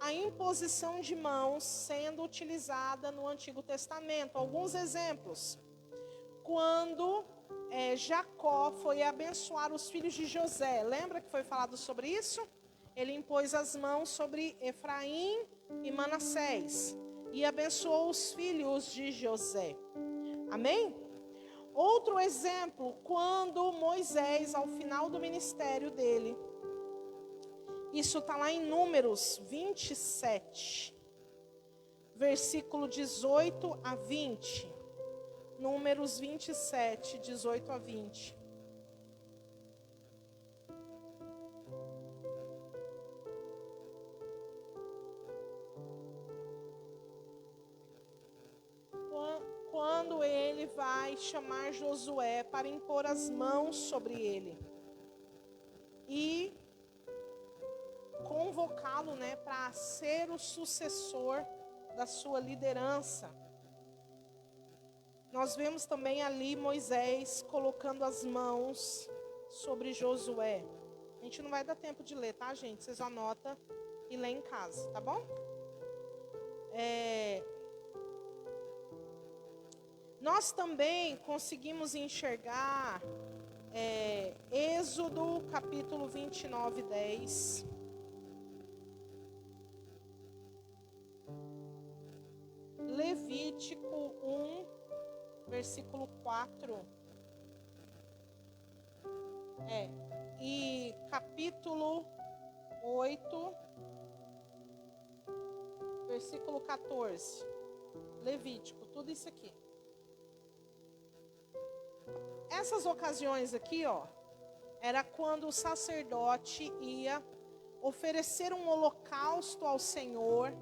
a imposição de mãos sendo utilizada no Antigo Testamento. Alguns exemplos. Quando Jacó foi abençoar os filhos de José. Lembra que foi falado sobre isso? Ele impôs as mãos sobre Efraim e Manassés e abençoou os filhos de José. Amém? Outro exemplo, quando Moisés, ao final do ministério dele, isso está lá em Números 27, versículo 18 a 20. Números 27, 18 a 20. vai chamar Josué para impor as mãos sobre ele e convocá-lo, para ser o sucessor da sua liderança. Nós vemos também ali Moisés colocando as mãos sobre Josué. A gente não vai dar tempo de ler, tá, gente? Vocês anotam e lêem em casa, tá bom? Nós também conseguimos enxergar Êxodo capítulo 29, 10. Levítico 1, versículo 4. E capítulo 8, versículo 14. Levítico, tudo isso aqui. Essas ocasiões aqui, era quando o sacerdote ia oferecer um holocausto ao Senhor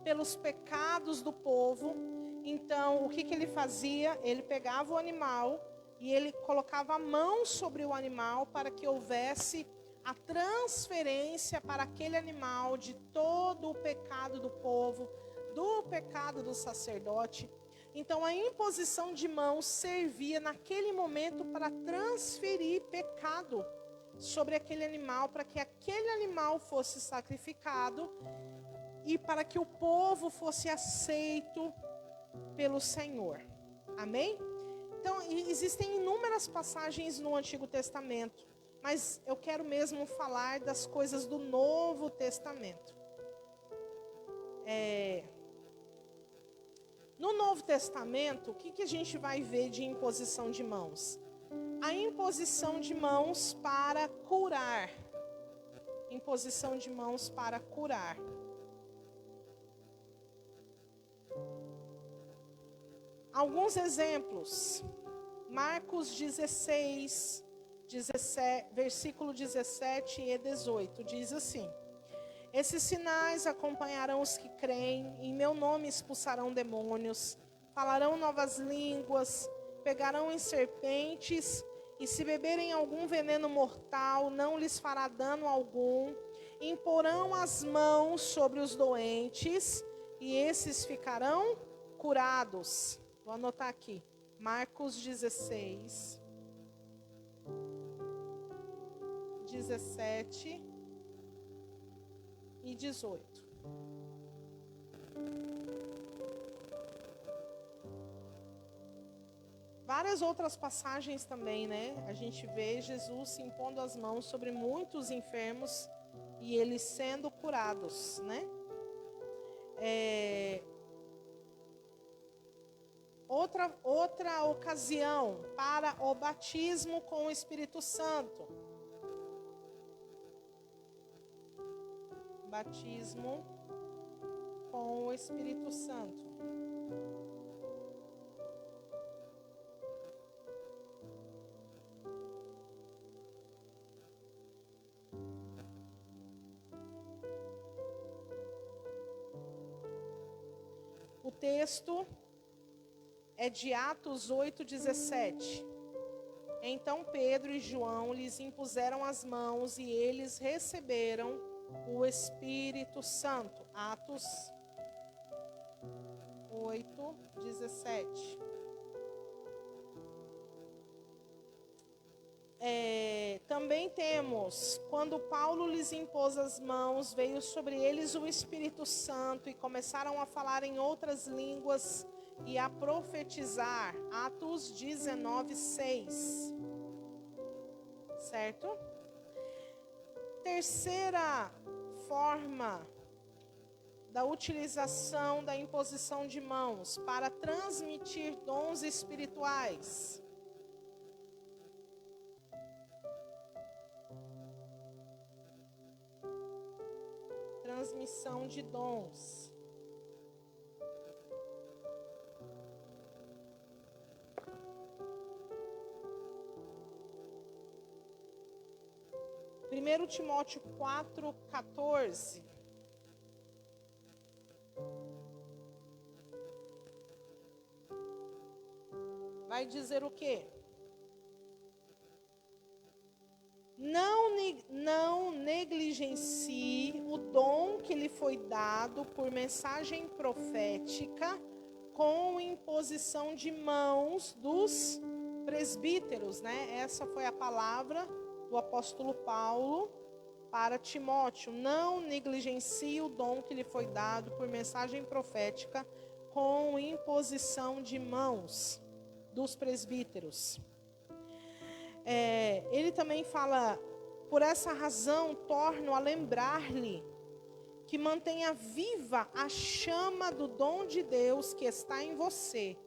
pelos pecados do povo. Então, o que ele fazia? Ele pegava o animal e ele colocava a mão sobre o animal para que houvesse a transferência para aquele animal de todo o pecado do povo, do pecado do sacerdote. Então, a imposição de mãos servia naquele momento para transferir pecado sobre aquele animal, para que aquele animal fosse sacrificado e para que o povo fosse aceito pelo Senhor. Amém? Então, existem inúmeras passagens no Antigo Testamento, mas eu quero mesmo falar das coisas do Novo Testamento. No Novo Testamento, o que a gente vai ver de imposição de mãos? A imposição de mãos para curar. Imposição de mãos para curar. Alguns exemplos. Marcos 16, versículo 17 e 18, diz assim: esses sinais acompanharão os que creem, em meu nome expulsarão demônios, falarão novas línguas, pegarão em serpentes, e se beberem algum veneno mortal, não lhes fará dano algum, imporão as mãos sobre os doentes, e esses ficarão curados. Vou anotar aqui, Marcos 16, 17 e 18. Várias outras passagens também, A gente vê Jesus se impondo as mãos sobre muitos enfermos e eles sendo curados, Outra ocasião para o batismo com o Espírito Santo. Batismo com o Espírito Santo. O texto é de Atos 8:17. Então Pedro e João lhes impuseram as mãos e eles receberam o Espírito Santo. Atos 8:17. Também temos, quando Paulo lhes impôs as mãos, veio sobre eles o Espírito Santo e começaram a falar em outras línguas e a profetizar. Atos 19:6. Certo? Terceira forma da utilização da imposição de mãos para transmitir dons espirituais. Transmissão de dons. Primeiro Timóteo 4:14. vai dizer o quê? Não negligencie o dom que lhe foi dado por mensagem profética com imposição de mãos dos presbíteros, né? Essa foi a palavra do apóstolo Paulo para Timóteo. Não negligencie o dom que lhe foi dado por mensagem profética com imposição de mãos dos presbíteros. Ele também fala, por essa razão, torno a lembrar-lhe que mantenha viva a chama do dom de Deus que está em você,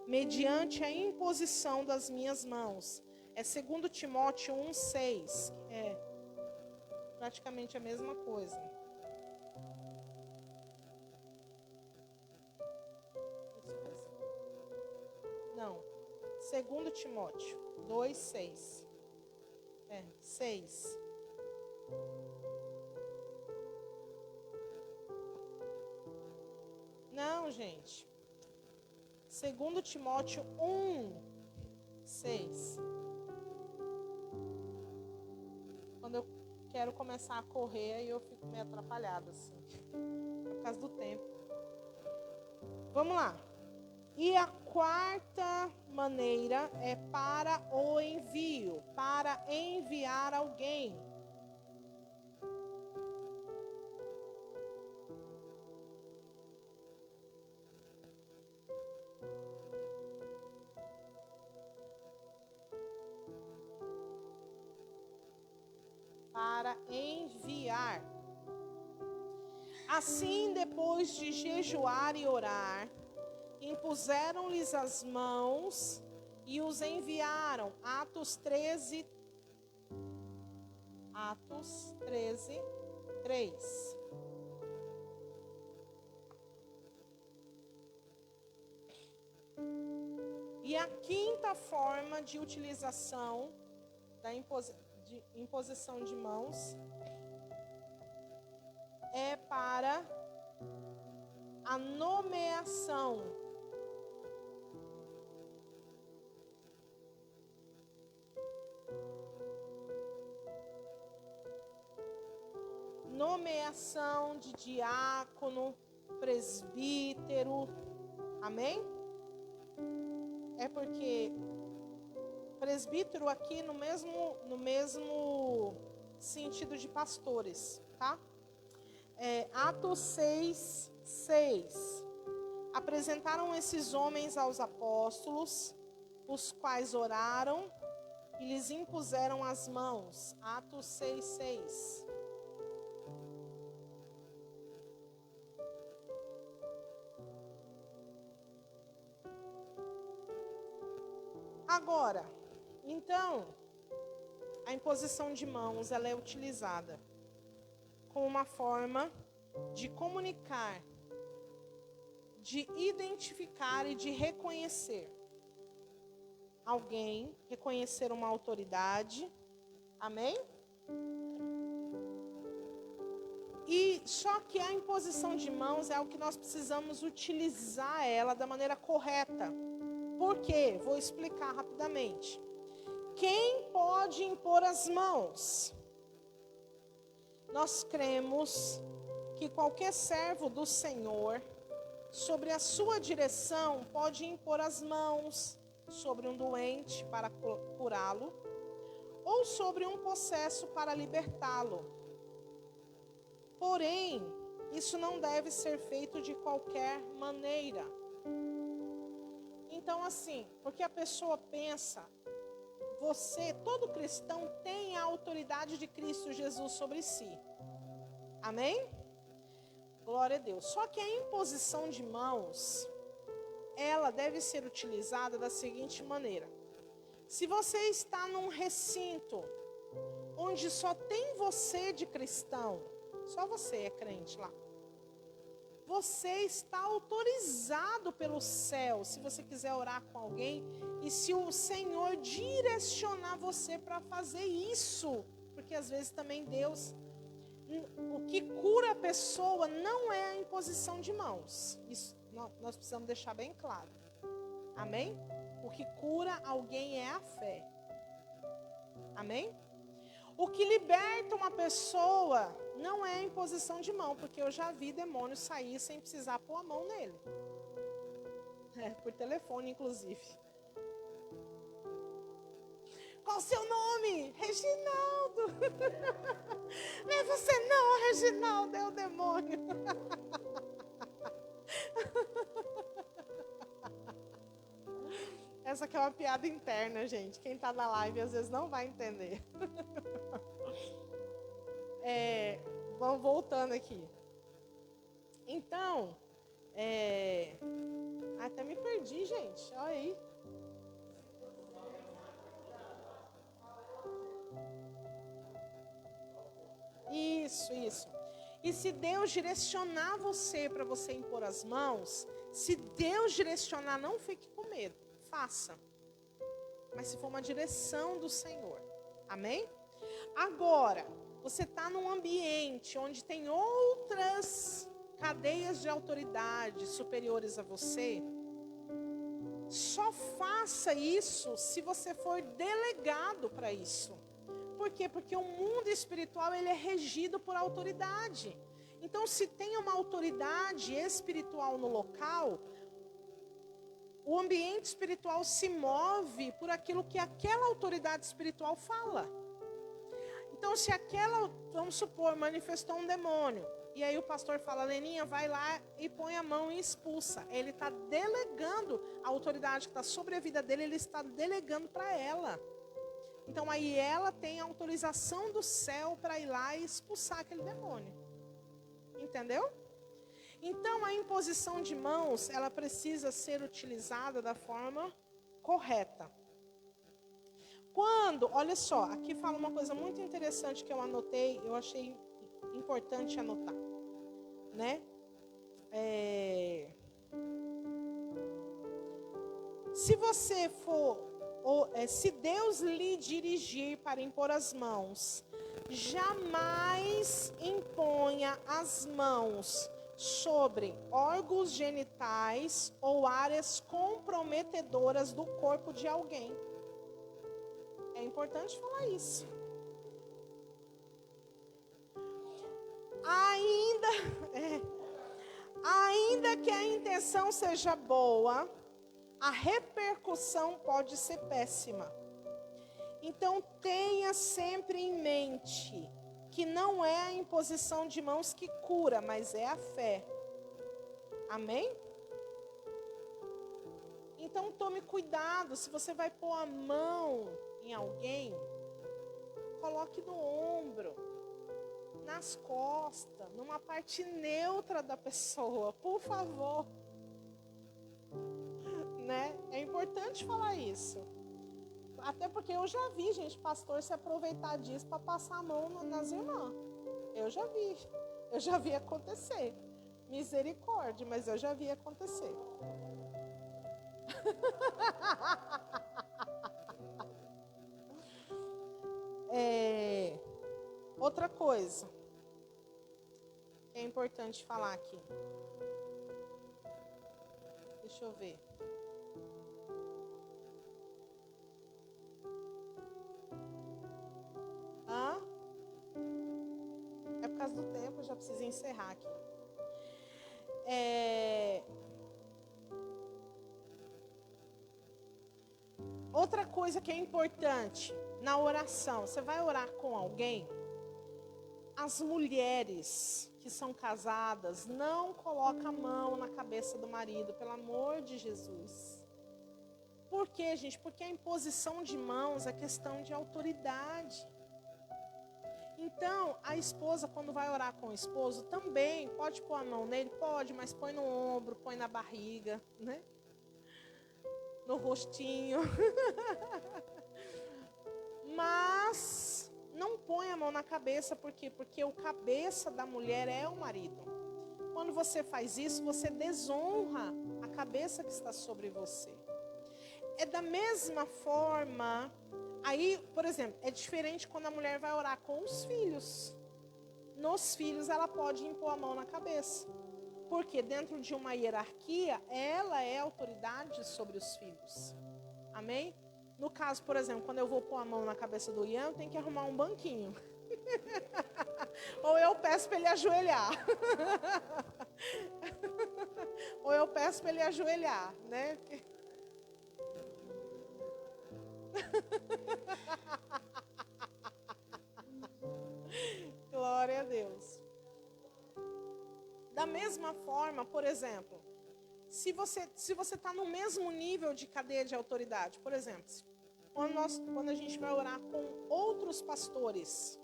mediante a imposição das minhas mãos. É 2 Timóteo 1,6. É praticamente a mesma coisa. Não. 2 Timóteo 2,6. 6. Não, gente. 2 Timóteo 1,6. Quando eu quero começar a correr, aí eu fico meio atrapalhada, assim. Por causa do tempo. Vamos lá. E a quarta maneira é para o envio, para enviar alguém. Para enviar. Assim, depois de jejuar e orar, impuseram-lhes as mãos e os enviaram. Atos 13, 3. E a quinta forma de utilização da imposição de mãos é para a nomeação. Nomeação de diácono, presbítero. Amém? É porque presbítero aqui no mesmo sentido de pastores, tá? Atos 6. Apresentaram esses homens aos apóstolos, os quais oraram e lhes impuseram as mãos. Atos 6. Agora, então, a imposição de mãos, ela é utilizada como uma forma de comunicar, de identificar e de reconhecer alguém, reconhecer uma autoridade. Amém? E só que a imposição de mãos é algo que nós precisamos utilizar ela da maneira correta. Por quê? Vou explicar rapidamente. Quem pode impor as mãos? Nós cremos que qualquer servo do Senhor, sobre a sua direção, pode impor as mãos sobre um doente para curá-lo, ou sobre um possesso para libertá-lo. Porém, isso não deve ser feito de qualquer maneira. Então, assim, porque a pessoa pensa, todo cristão tem a autoridade de Cristo Jesus sobre si. Amém? Glória a Deus. Só que a imposição de mãos, ela deve ser utilizada da seguinte maneira. Se você está num recinto onde só tem você de cristão, só você é crente lá, você está autorizado pelo céu, se você quiser orar com alguém, e se o Senhor direcionar você para fazer isso, porque às vezes também Deus, o que cura a pessoa não é a imposição de mãos, isso nós precisamos deixar bem claro. Amém? O que cura alguém é a fé. Amém? O que liberta uma pessoa não é a imposição de mão, porque eu já vi demônio sair sem precisar pôr a mão nele. Por telefone, inclusive. Qual o seu nome? Reginaldo. Não é você não, Reginaldo, é o demônio. Essa aqui é uma piada interna, gente. Quem está na live às vezes não vai entender. Vamos voltando aqui. Então, até me perdi, gente. Olha aí. Isso. E se Deus direcionar você para você impor as mãos, se Deus direcionar, não fique com medo, faça. Mas se for uma direção do Senhor, amém? Agora, você está num ambiente onde tem outras cadeias de autoridade superiores a você, só faça isso se você for delegado para isso. Por quê? Porque o mundo espiritual ele é regido por autoridade. Então, se tem uma autoridade espiritual no local, o ambiente espiritual se move por aquilo que aquela autoridade espiritual fala. Então, se aquela, vamos supor, manifestou um demônio, e aí o pastor fala, Leninha, vai lá e põe a mão e expulsa. Ele está delegando a autoridade que está sobre a vida dele, ele está delegando para ela. Então, aí ela tem a autorização do céu para ir lá e expulsar aquele demônio. Entendeu? Então, a imposição de mãos, ela precisa ser utilizada da forma correta. Quando, olha só, aqui fala uma coisa muito interessante que eu anotei, eu achei importante anotar, né? Se você se Deus lhe dirigir para impor as mãos, jamais imponha as mãos sobre órgãos genitais ou áreas comprometedoras do corpo de alguém. É importante falar isso. Ainda que a intenção seja boa, a repercussão pode ser péssima. Então, tenha sempre em mente que não é a imposição de mãos que cura, mas é a fé. Amém? Então, tome cuidado. Se você vai pôr a mão em alguém, coloque no ombro, nas costas, numa parte neutra da pessoa, por favor. Né? É importante falar isso. Até porque eu já vi, gente, pastor se aproveitar disso para passar a mão nas irmãs. Eu já vi acontecer. Misericórdia, mas eu já vi acontecer. Outra coisa que é importante falar aqui. Deixa eu ver. É por causa do tempo, eu já preciso encerrar aqui. Outra coisa que é importante na oração, você vai orar com alguém? As mulheres que são casadas, não coloca a mão na cabeça do marido, pelo amor de Jesus. Por quê, gente? Porque a imposição de mãos é questão de autoridade. Então, a esposa, quando vai orar com o esposo, também pode pôr a mão nele? Pode, mas põe no ombro, põe na barriga, né? No rostinho. Mas não põe a mão na cabeça, por quê? Porque o cabeça da mulher é o marido. Quando você faz isso, você desonra a cabeça que está sobre você. É da mesma forma, aí, por exemplo, é diferente quando a mulher vai orar com os filhos. Nos filhos, ela pode impor a mão na cabeça. Porque dentro de uma hierarquia, ela é autoridade sobre os filhos. Amém? No caso, por exemplo, quando eu vou pôr a mão na cabeça do Ian, eu tenho que arrumar um banquinho. Ou eu peço para ele ajoelhar. Ou eu peço para ele ajoelhar, né? Glória a Deus. Da mesma forma, por exemplo, se você está no mesmo nível de cadeia de autoridade, por exemplo, quando a gente vai orar com outros pastores,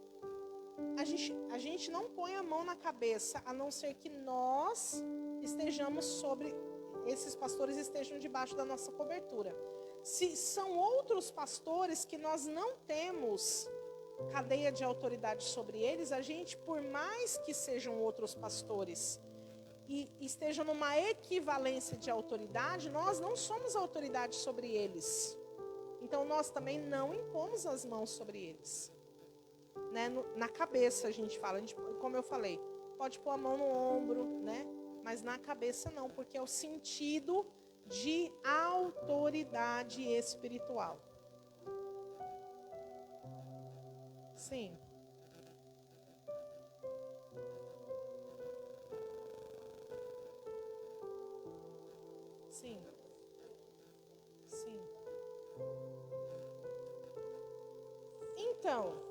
a gente não põe a mão na cabeça, a não ser que nós estejamos esses pastores estejam debaixo da nossa cobertura. Se são outros pastores que nós não temos cadeia de autoridade sobre eles, a gente, por mais que sejam outros pastores e estejam numa equivalência de autoridade, nós não somos autoridade sobre eles. Então, nós também não impomos as mãos sobre eles. Né? Na cabeça a gente fala, como eu falei, pode pôr a mão no ombro, né? Mas na cabeça não, porque é o sentido de autoridade espiritual. Sim. Sim. Sim. Então,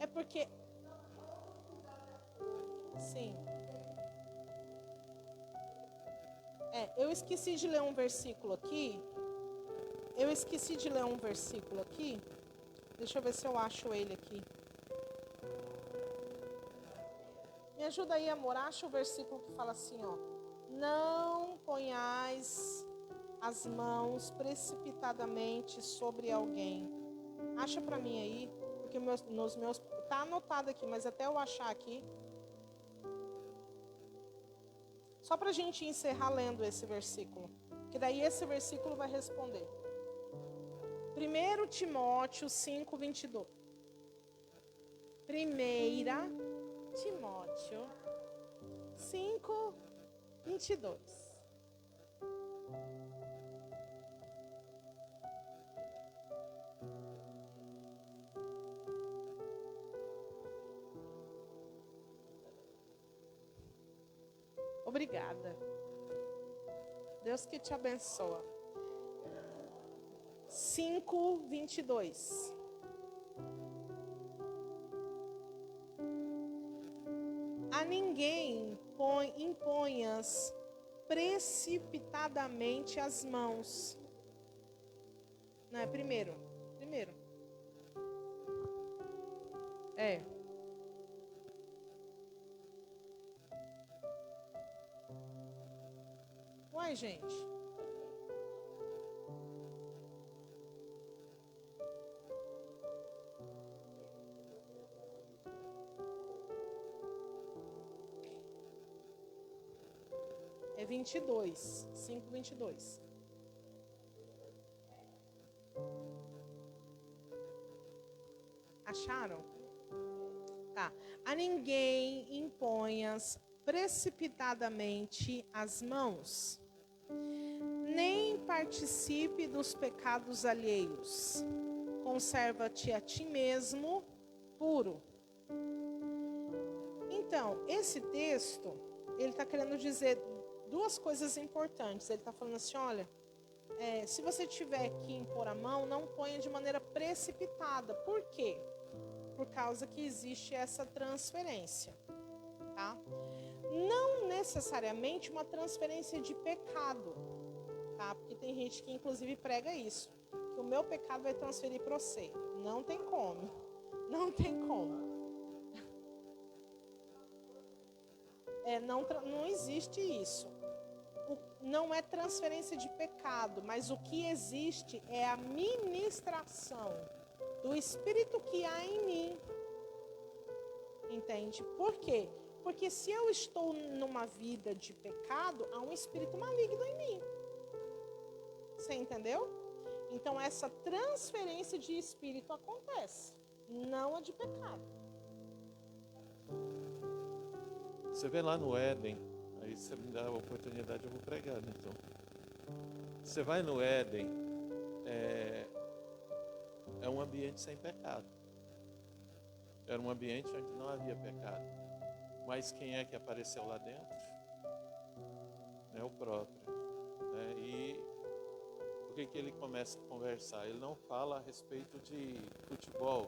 é porque, sim. Eu esqueci de ler um versículo aqui. Deixa eu ver se eu acho ele aqui. Me ajuda aí, amor. Acha o versículo que fala assim, ó. Não ponhais as mãos precipitadamente sobre alguém. Acha para mim aí, porque tá anotado aqui, mas até eu achar aqui. Só para a gente encerrar lendo esse versículo, que daí esse versículo vai responder. 1 Timóteo 5:22. 1 Timóteo 5:22. Obrigada. Deus que te abençoa. 5:22. A ninguém imponhas precipitadamente as mãos. Não é? Primeiro. Uai, gente. É 22. 5:22. Acharam? Tá. A ninguém imponhas precipitadamente as mãos, nem participe dos pecados alheios. Conserva-te a ti mesmo puro. Então, esse texto, ele está querendo dizer duas coisas importantes. Ele está falando assim, olha, se você tiver que impor a mão, não ponha de maneira precipitada. Por quê? Por causa que existe essa transferência, tá? Não necessariamente uma transferência de pecado, tá? Porque tem gente que inclusive prega isso, que o meu pecado vai transferir para você. Não tem como. Não tem como. Não existe isso. Não é transferência de pecado, mas o que existe é a ministração do Espírito que há em mim. Entende? Por quê? Porque se eu estou numa vida de pecado, há um espírito maligno em mim. Você entendeu? Então essa transferência de espírito acontece, não a de pecado. Você vê lá no Éden, aí você me dá a oportunidade, eu vou pregar, né? Então, você vai no Éden, é um ambiente sem pecado. Era um ambiente onde não havia pecado. Mas quem é que apareceu lá dentro? É o próprio. Né? E o que ele começa a conversar? Ele não fala a respeito de futebol,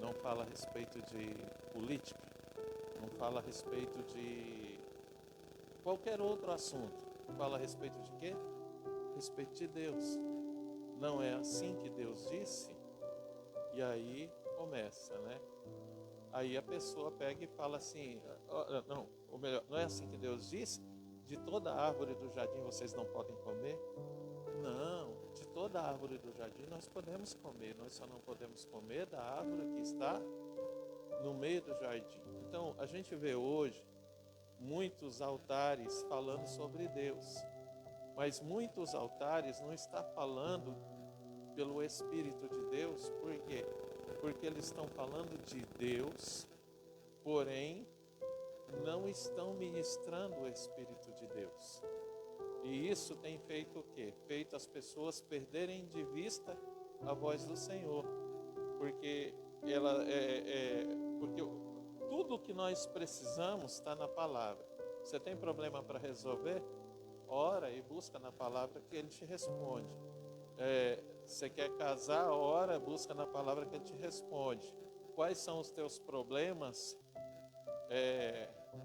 não fala a respeito de política, não fala a respeito de qualquer outro assunto. Fala a respeito de quê? A respeito de Deus. Não é assim que Deus disse? E aí começa, né? Aí a pessoa pega e fala assim, não, ou melhor, não é assim que Deus disse? De toda árvore do jardim vocês não podem comer? Não, de toda árvore do jardim nós podemos comer, nós só não podemos comer da árvore que está no meio do jardim. Então, a gente vê hoje muitos altares falando sobre Deus, mas muitos altares não estão falando pelo Espírito de Deus. Por quê? Porque eles estão falando de Deus, porém não estão ministrando o Espírito de Deus. E isso tem feito o quê? Feito as pessoas perderem de vista a voz do Senhor. Porque porque tudo que nós precisamos está na palavra. Você tem problema para resolver? Ora e busca na palavra que Ele te responde. Você quer casar? Ora, busca na palavra que Ele te responde. Quais são os teus problemas?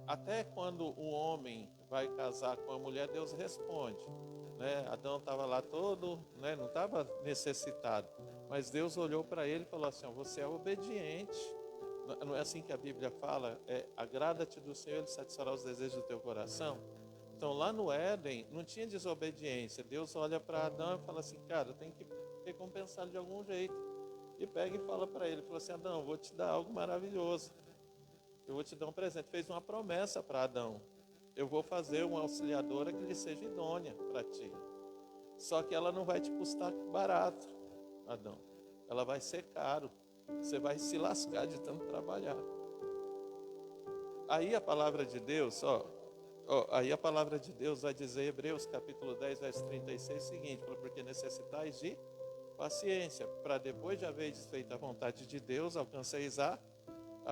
Até quando um homem vai casar com a mulher, Deus responde. Né? Adão estava lá todo, né? Não estava necessitado. Mas Deus olhou para ele e falou assim, você é obediente. Não é assim que a Bíblia fala? Agrada-te do Senhor, Ele satisfará os desejos do teu coração. Então lá no Éden não tinha desobediência. Deus olha para Adão e fala assim, cara, tem que recompensá-lo de algum jeito. E pega e fala para ele, fala assim, Adão, vou te dar algo maravilhoso. Eu vou te dar um presente. Fez uma promessa para Adão. Eu vou fazer uma auxiliadora que lhe seja idônea para ti. Só que ela não vai te custar barato, Adão. Ela vai ser caro. Você vai se lascar de tanto trabalhar. Aí a palavra de Deus, aí a palavra de Deus vai dizer, Hebreus capítulo 10, verso 36, o seguinte, porque necessitais de paciência, para depois de haver feito a vontade de Deus, alcanceis a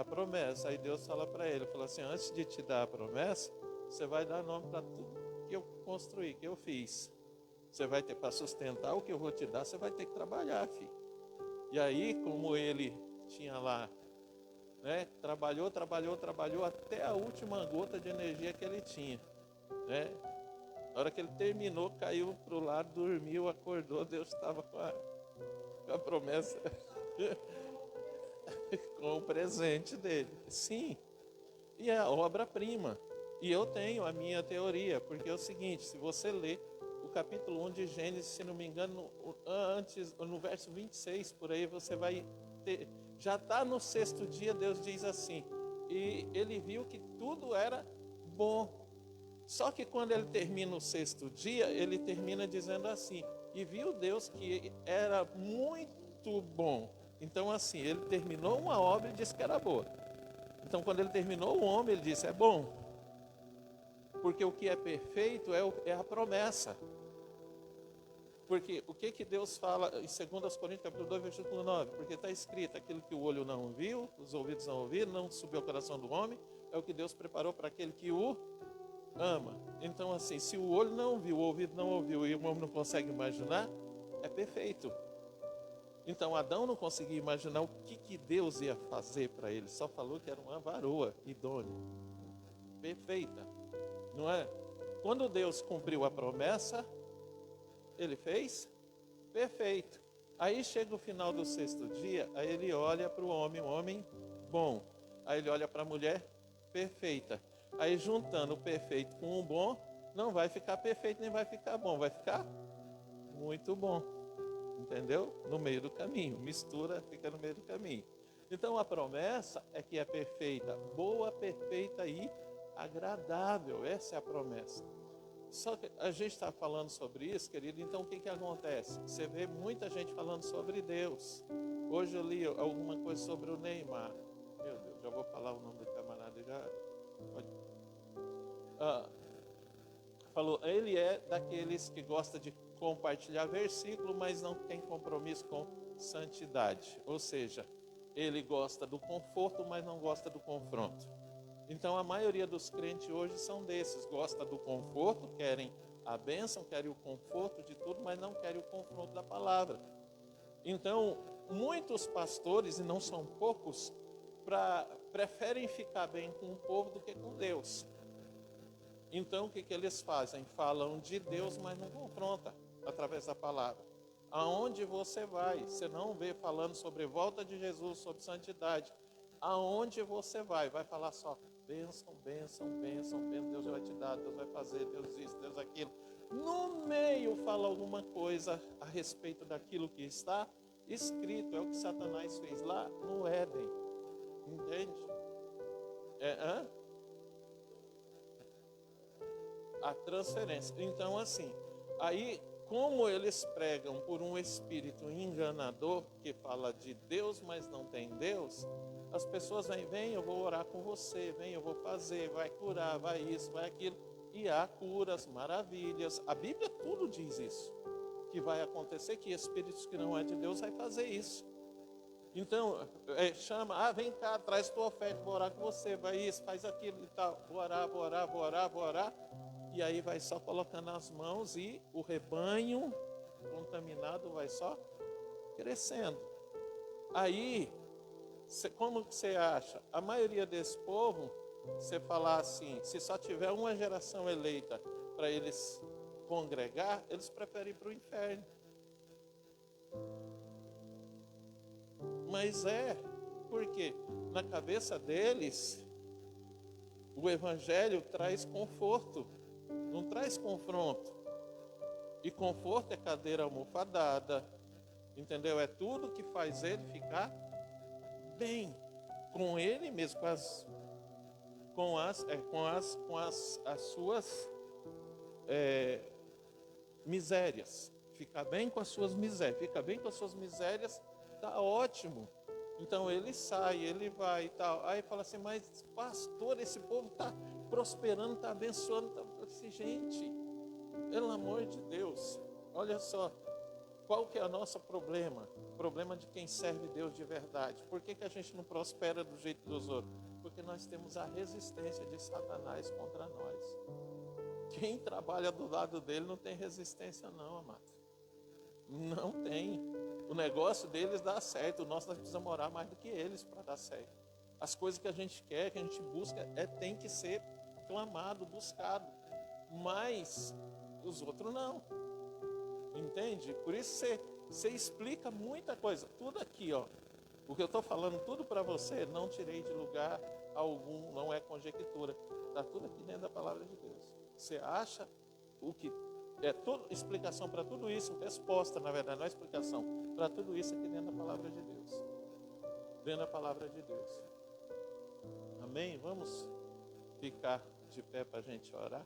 promessa. Aí Deus fala para ele, fala assim, antes de te dar a promessa, você vai dar nome para tudo que eu construí, que eu fiz. Você vai ter para sustentar o que eu vou te dar, você vai ter que trabalhar, filho. E aí, como ele tinha lá, né, trabalhou até a última gota de energia que ele tinha, né? Na hora que ele terminou, caiu para o lado, dormiu, acordou, Deus estava com a promessa, com o presente dele. Sim, e é a obra-prima. E eu tenho a minha teoria, porque é o seguinte, se você ler o capítulo 1 de Gênesis, se não me engano, antes, no verso 26, por aí você vai ter, já está no sexto dia, Deus diz assim, e ele viu que tudo era bom. Só que quando ele termina o sexto dia, ele termina dizendo assim, e viu Deus que era muito bom. Então assim, ele terminou uma obra e disse que era boa. Então quando ele terminou o homem, ele disse, é bom. Porque o que é perfeito é a promessa. Porque o que Deus fala em 2 Coríntios capítulo 2, versículo 9? Porque está escrito, aquilo que o olho não viu, os ouvidos não ouviram, não subiu ao coração do homem, é o que Deus preparou para aquele que o ama. Então assim, se o olho não viu, o ouvido não ouviu e o homem não consegue imaginar, é perfeito. Então Adão não conseguia imaginar o que Deus ia fazer para ele, só falou que era uma varoa idônea, perfeita, não é? Quando Deus cumpriu a promessa, ele fez perfeito. Aí chega o final do sexto dia, aí ele olha para o homem bom. Aí ele olha para a mulher perfeita. Aí juntando o perfeito com o bom, não vai ficar perfeito nem vai ficar bom, vai ficar muito bom. Entendeu? No meio do caminho, mistura, fica no meio do caminho. Então a promessa é que é perfeita, boa, perfeita e agradável. Essa é a promessa. Só que a gente está falando sobre isso, querido, então o que acontece? Você vê muita gente falando sobre Deus. Hoje eu li alguma coisa sobre o Neymar. Meu Deus, já vou falar o nome do camarada, já pode. Falou, ele é daqueles que gosta de compartilhar versículo, mas não tem compromisso com santidade. Ou seja, ele gosta do conforto, mas não gosta do confronto. Então a maioria dos crentes hoje são desses, gosta do conforto, querem a bênção, querem o conforto de tudo, mas não querem o confronto da palavra. Então, muitos pastores, e não são poucos, preferem ficar bem com o povo do que com Deus. Então o que eles fazem? Falam de Deus, mas não confronta através da palavra. Aonde você vai, você não vê falando sobre volta de Jesus, sobre santidade. Aonde você vai falar só bênção, bênção, bênção, bênção, Deus vai te dar, Deus vai fazer, Deus isso, Deus aquilo. No meio fala alguma coisa a respeito daquilo que está escrito, é o que Satanás fez lá no Éden, entende? A transferência. Então assim, aí como eles pregam por um espírito enganador, que fala de Deus, mas não tem Deus, as pessoas vêm, eu vou orar com você, vem, eu vou fazer, vai curar, vai isso, vai aquilo. E há curas, maravilhas. A Bíblia tudo diz isso. Que vai acontecer, que espíritos que não é de Deus vai fazer isso. Então, chama, vem cá, traz tua oferta, vou orar com você, vai isso, faz aquilo e tal. Vou orar, vou orar, vou orar, vou orar. E aí vai só colocando as mãos e o rebanho contaminado vai só crescendo. Aí, como você acha? A maioria desse povo, você falar assim, se só tiver uma geração eleita para eles congregar, eles preferem ir para o inferno. Mas porque na cabeça deles, o evangelho traz conforto, não traz confronto. E conforto é cadeira almofadada, entendeu? É tudo que faz ele ficar bem com ele mesmo, com as suas misérias. Ficar bem com as suas misérias. Fica bem com as suas misérias, tá ótimo. Então ele sai, ele vai e tal. Aí fala assim, mas pastor, esse povo está prosperando, está abençoando. Assim, gente, pelo amor de Deus, olha só, qual que é o nosso problema? O problema de quem serve Deus de verdade. Por que a gente não prospera do jeito dos outros? Porque nós temos a resistência de Satanás contra nós. Quem trabalha do lado dele não tem resistência não, amado. Não tem. O negócio deles dá certo. O nosso nós precisamos orar mais do que eles para dar certo. As coisas que a gente quer, que a gente busca, tem que ser clamado, buscado. Mas os outros não. Entende? Por isso você explica muita coisa. Tudo aqui, ó. O que eu estou falando, tudo para você, não tirei de lugar algum, não é conjectura. Está tudo aqui dentro da palavra de Deus. Você acha o que é toda explicação para tudo isso, resposta, na verdade, não é explicação, para tudo isso aqui dentro da palavra de Deus. Dentro da palavra de Deus. Amém? Vamos ficar de pé para a gente orar?